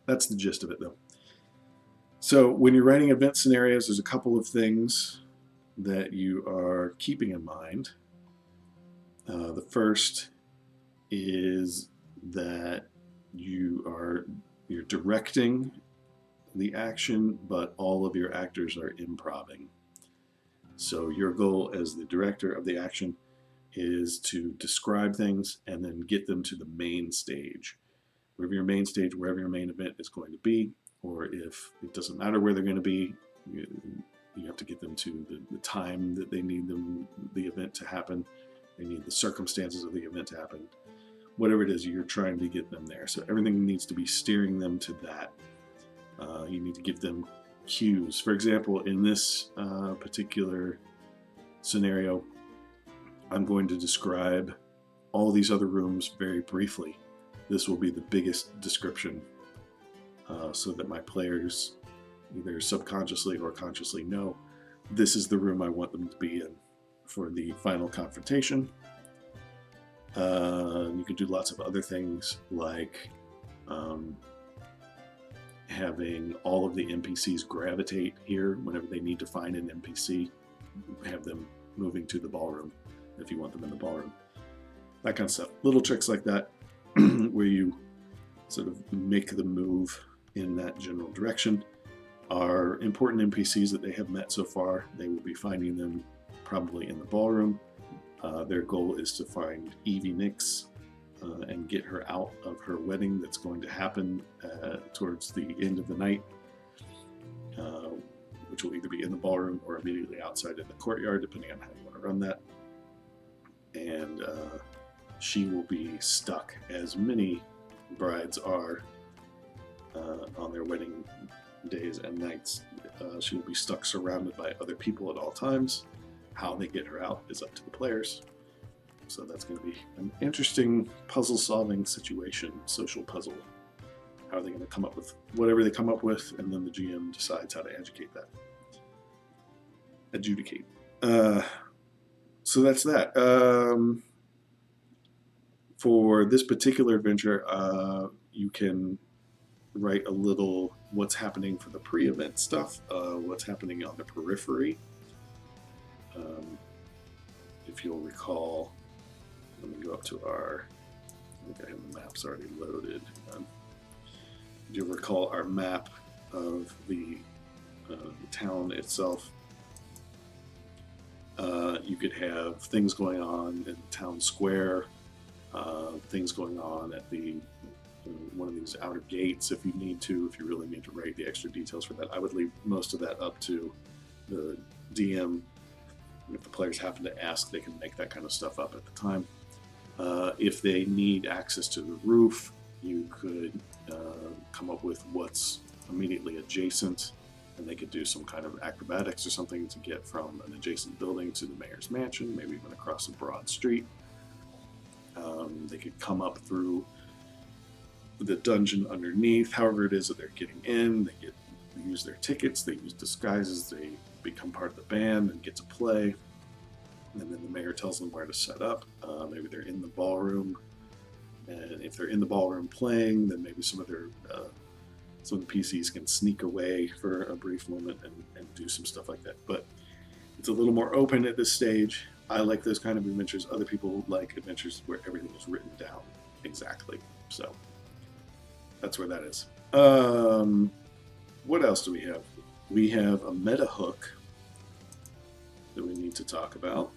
That's the gist of it, though. So when you're writing event scenarios, there's a couple of things that you are keeping in mind. The first is that you're directing the action, but all of your actors are improvising. So your goal as the director of the action is to describe things and then get them to the main stage. Wherever your main stage, wherever your main event is going to be, or if it doesn't matter where they're going to be, you have to get them to the time that they need the event to happen. They need the circumstances of the event to happen. Whatever it is, you're trying to get them there. So everything needs to be steering them to that. You need to give them cues. For example, in this particular scenario, I'm going to describe all these other rooms very briefly. This will be the biggest description so that my players either subconsciously or consciously know this is the room I want them to be in for the final confrontation. You can do lots of other things like having all of the NPCs gravitate here whenever they need to find an NPC. Have them moving to the ballroom if you want them in the ballroom. That kind of stuff. Little tricks like that where you sort of make the move in that general direction. Are important NPCs that they have met so far. They will be finding them probably in the ballroom. Their goal is to find Evie Nix and get her out of her wedding that's going to happen towards the end of the night. uh, which will either be in the ballroom or immediately outside in the courtyard, depending on how you want to run that. And she will be stuck, as many brides are on their wedding days and nights. She will be stuck surrounded by other people at all times. How they get her out is up to the players. So that's going to be an interesting puzzle-solving situation, social puzzle. How are they going to come up with whatever they come up with, and then the GM decides how to adjudicate that. So that's that. For this particular adventure, you can write a little what's happening for the pre-event stuff, what's happening on the periphery. If you'll recall, let me go up to our, I think I have the maps already loaded. If you'll recall our map of the town itself, you could have things going on in the town square, things going on at the one of these outer gates if you need to, if you really need to write the extra details for that. I would leave most of that up to the DM. If the players happen to ask, they can make that kind of stuff up at the time. If they need access to the roof, you could come up with what's immediately adjacent, and they could do some kind of acrobatics or something to get from an adjacent building to the mayor's mansion, maybe even across a broad street. They could come up through the dungeon underneath, however it is that they're getting in. They use their tickets, they use disguises, they become part of the band and get to play. And then the mayor tells them where to set up. Maybe they're in the ballroom, and if they're in the ballroom playing, then maybe some of the PCs can sneak away for a brief moment and do some stuff like that. But it's a little more open at this stage. I like those kind of adventures. Other people like adventures where everything is written down exactly. So that's where that is. What else do we have? We have a meta hook that we need to talk about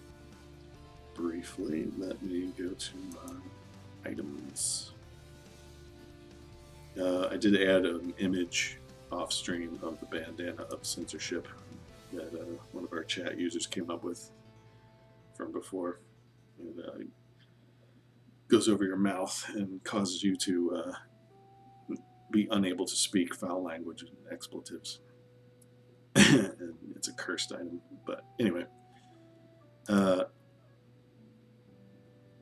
briefly. Let me go to my items. I did add an image off stream of the bandana of censorship that one of our chat users came up with from before. It goes over your mouth and causes you to be unable to speak foul language and expletives. And it's a cursed item, but anyway, that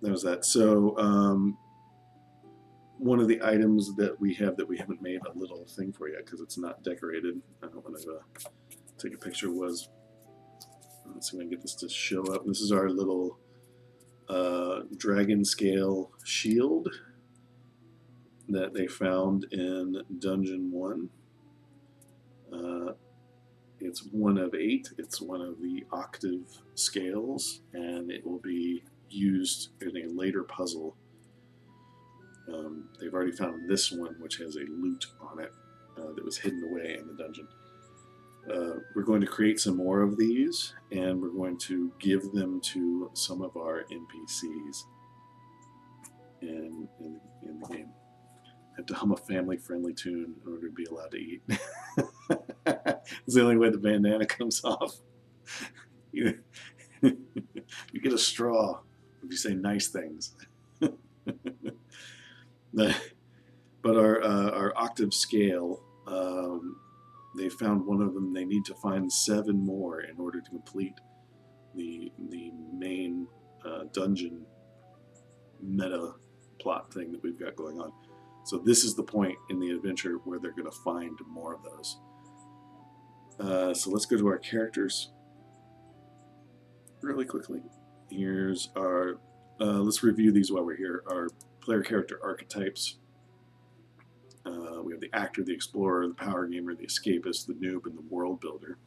was that. So one of the items that we have that we haven't made a little thing for yet because it's not decorated, I don't want to take a picture, was, let's see if I can get this to show up. This is our little dragon scale shield that they found in Dungeon 1. It's 1 of 8. It's one of the octave scales, and it will be used in a later puzzle. They've already found this one, which has a loot on it that was hidden away in the dungeon. We're going to create some more of these, and we're going to give them to some of our NPCs in the game. I have to hum a family-friendly tune in order to be allowed to eat. It's the only way the bandana comes off. You get a straw if you say nice things. But our octave scale, they found one of them. They need to find 7 more in order to complete the main dungeon meta plot thing that we've got going on. So this is the point in the adventure where they're going to find more of those. So let's go to our characters really quickly. Here's our, let's review these while we're here. Our player character archetypes. We have the actor, the explorer, the power gamer, the escapist, the noob, and the world builder.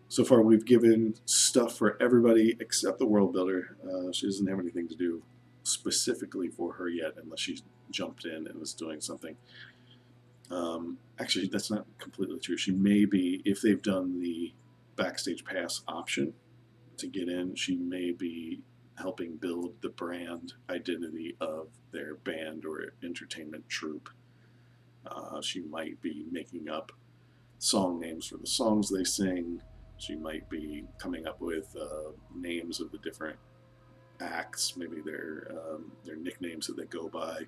So far we've given stuff for everybody except the world builder. She doesn't have anything to do specifically for her yet unless she's jumped in and was doing something. Actually, that's not completely true. She may be, if they've done the backstage pass option to get in, she may be helping build the brand identity of their band or entertainment troupe. She might be making up song names for the songs they sing. She might be coming up with names of the different acts, maybe their nicknames that they go by.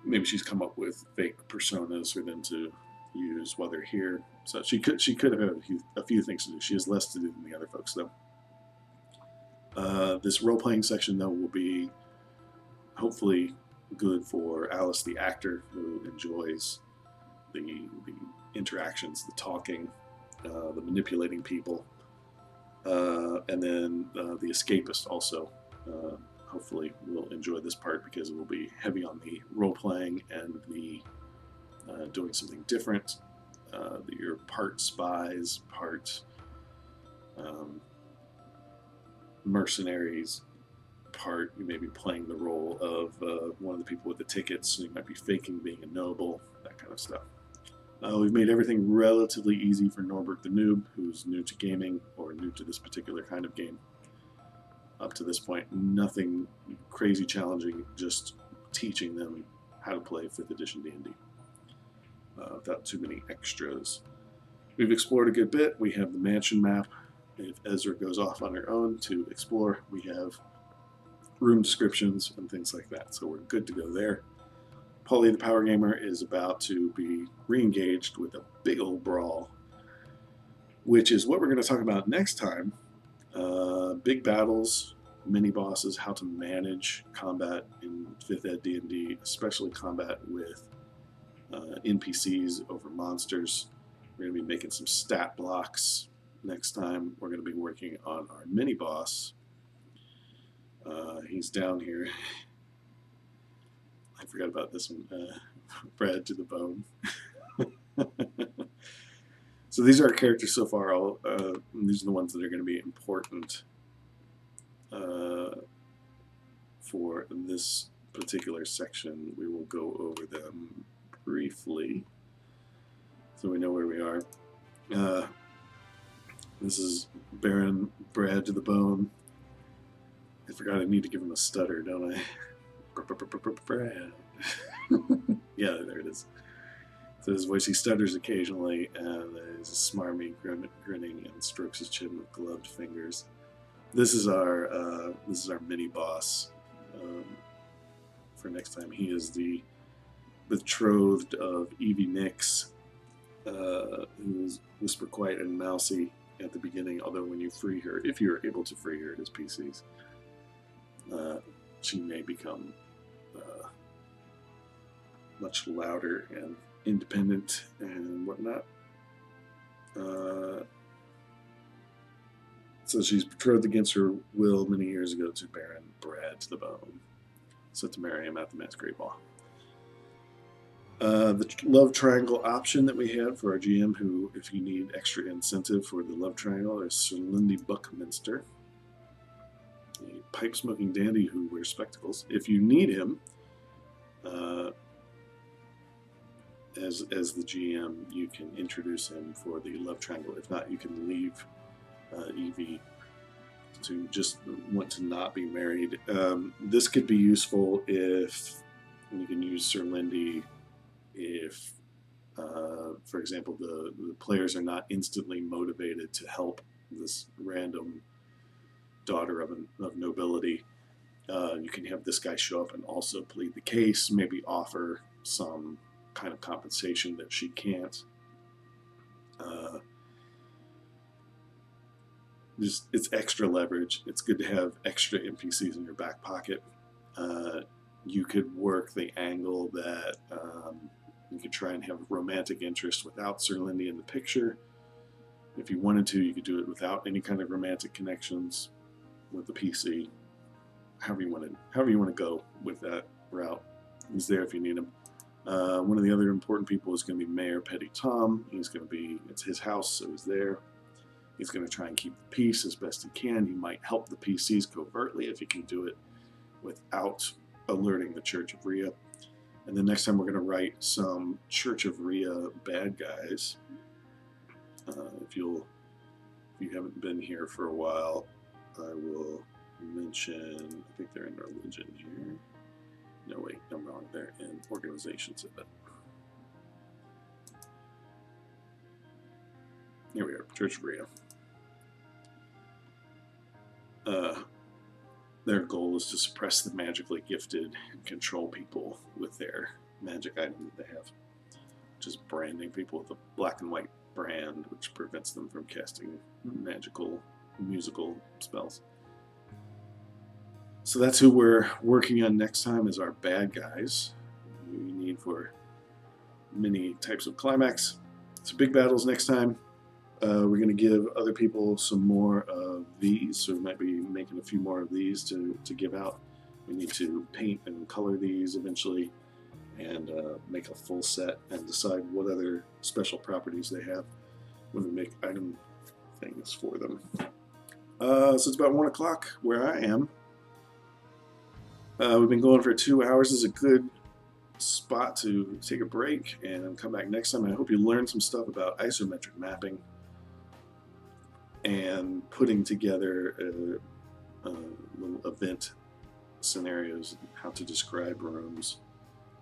Maybe she's come up with fake personas for them to use while they're here. So she could have a few things to do. She has less to do than the other folks, though. This role-playing section, though, will be hopefully good for Alice, the actor, who enjoys the interactions, the talking, the manipulating people, and then the escapist also. Hopefully will enjoy this part because it will be heavy on the role-playing and the doing something different. You're part spies, part mercenaries, part you may be playing the role of one of the people with the tickets, so you might be faking being a noble, that kind of stuff. We've made everything relatively easy for Norbert the Noob, who's new to gaming or new to this particular kind of game. Up to this point, nothing crazy challenging, just teaching them how to play 5th edition D&D without too many extras. We've explored a good bit. We have the mansion map. If Ezra goes off on her own to explore, we have room descriptions and things like that, so we're good to go there. Polly the Power Gamer is about to be re-engaged with a big old brawl, which is what we're going to talk about next time. Big battles, mini bosses, how to manage combat in 5th Ed D&D, especially combat with NPCs over monsters. We're going to be making some stat blocks next time. We're going to be working on our mini boss. He's down here. I forgot about this one. Brad to the bone. So these are our characters so far. These are the ones that are going to be important for this particular section. We will go over them briefly so we know where we are. This is Baron Brad to the bone. I forgot I need to give him a stutter, don't I? Brad. Yeah, there it is. So his voice, he stutters occasionally, and he's smarmy, grinning, and strokes his chin with gloved fingers. This is our mini boss for next time. He is the betrothed of Evie Nix, who's whisper quiet and mousy at the beginning. Although when you free her, if you're able to free her at his PCs, she may become much louder and independent and whatnot. So she's betrothed against her will many years ago to Baron Brad to the bone, set to marry him at the Masquerade Ball. The love triangle option that we had for our GM, who, if you need extra incentive for the love triangle, is Sir Lindy Buckminster, a pipe-smoking dandy who wears spectacles. If you need him as the GM, you can introduce him for the love triangle. If not, you can leave Evie to just want to not be married. This could be useful if you can use Sir Lindy if, for example, the players are not instantly motivated to help this random daughter of nobility. You can have this guy show up and also plead the case, maybe offer some kind of compensation that she can't. It's extra leverage. It's good to have extra NPCs in your back pocket. You could work the angle that you could try and have romantic interest without Sir Lindy in the picture. If you wanted to, you could do it without any kind of romantic connections with the PC. However you want to go with that route. He's there if you need him. One of the other important people is going to be Mayor Petty Tom. It's his house, so he's there. He's going to try and keep the peace as best he can. He might help the PCs covertly if he can do it without alerting the Church of Rhea. And then next time we're going to write some Church of Rhea bad guys. If you haven't been here for a while, I will mention, I think they're in religion here. No, wait, I'm wrong. They're in organizations of it. Here we are, Church of Rio. Their goal is to suppress the magically gifted and control people with their magic item that they have. Just branding people with a black and white brand, which prevents them from casting magical, musical spells. So that's who we're working on next time as our bad guys. We need for many types of climax. So big battles next time. We're going to give other people some more of these, so we might be making a few more of these to give out. We need to paint and color these eventually and make a full set and decide what other special properties they have when we make item things for them. So it's about 1 o'clock where I am. We've been going for 2 hours. This is a good spot to take a break and come back next time. I hope you learned some stuff about isometric mapping and putting together little event scenarios, how to describe rooms,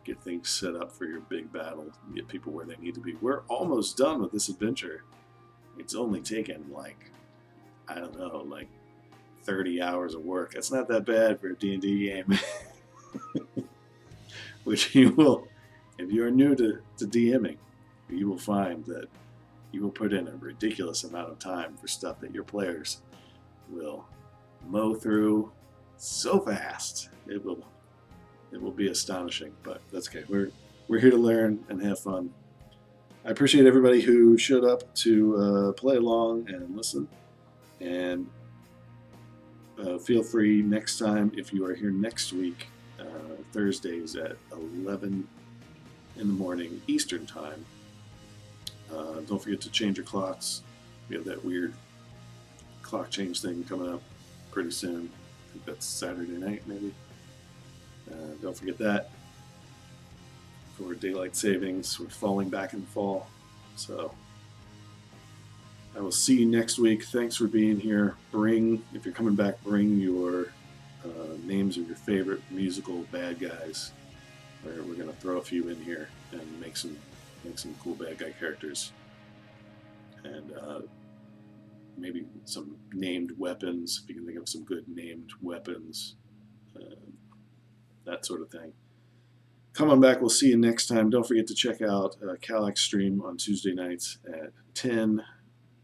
get things set up for your big battle, get people where they need to be. We're almost done with this adventure. It's only taken like, I don't know, like 30 hours of work. That's not that bad for a D&D game. Which you will, if you are new to DMing, you will find that you will put in a ridiculous amount of time for stuff that your players will mow through so fast. It will be astonishing, but that's okay. We're here to learn and have fun. I appreciate everybody who showed up to play along and listen. And feel free next time, if you are here next week, Thursdays at 11 in the morning Eastern time. Don't forget to change your clocks. We have that weird clock change thing coming up pretty soon. I think that's Saturday night, maybe. Don't forget that. For daylight savings, we're falling back in the fall. So I will see you next week. Thanks for being here. If you're coming back, bring your names of your favorite musical bad guys. We're going to throw a few in here and make some cool bad guy characters. And maybe some named weapons, if you can think of some good named weapons, that sort of thing. Come on back. We'll see you next time. Don't forget to check out Calax stream on Tuesday nights at 10.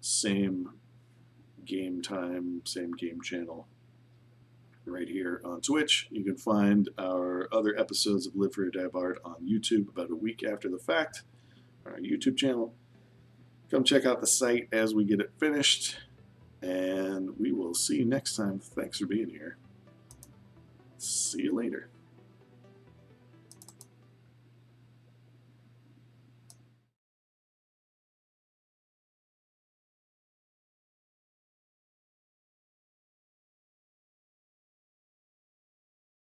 Same game time, same game channel right here on Twitch. You can find our other episodes of Live for Your Die Bard on YouTube about a week after the fact on our YouTube channel. Come check out the site as we get it finished, and we will see you next time. Thanks for being here. See you later.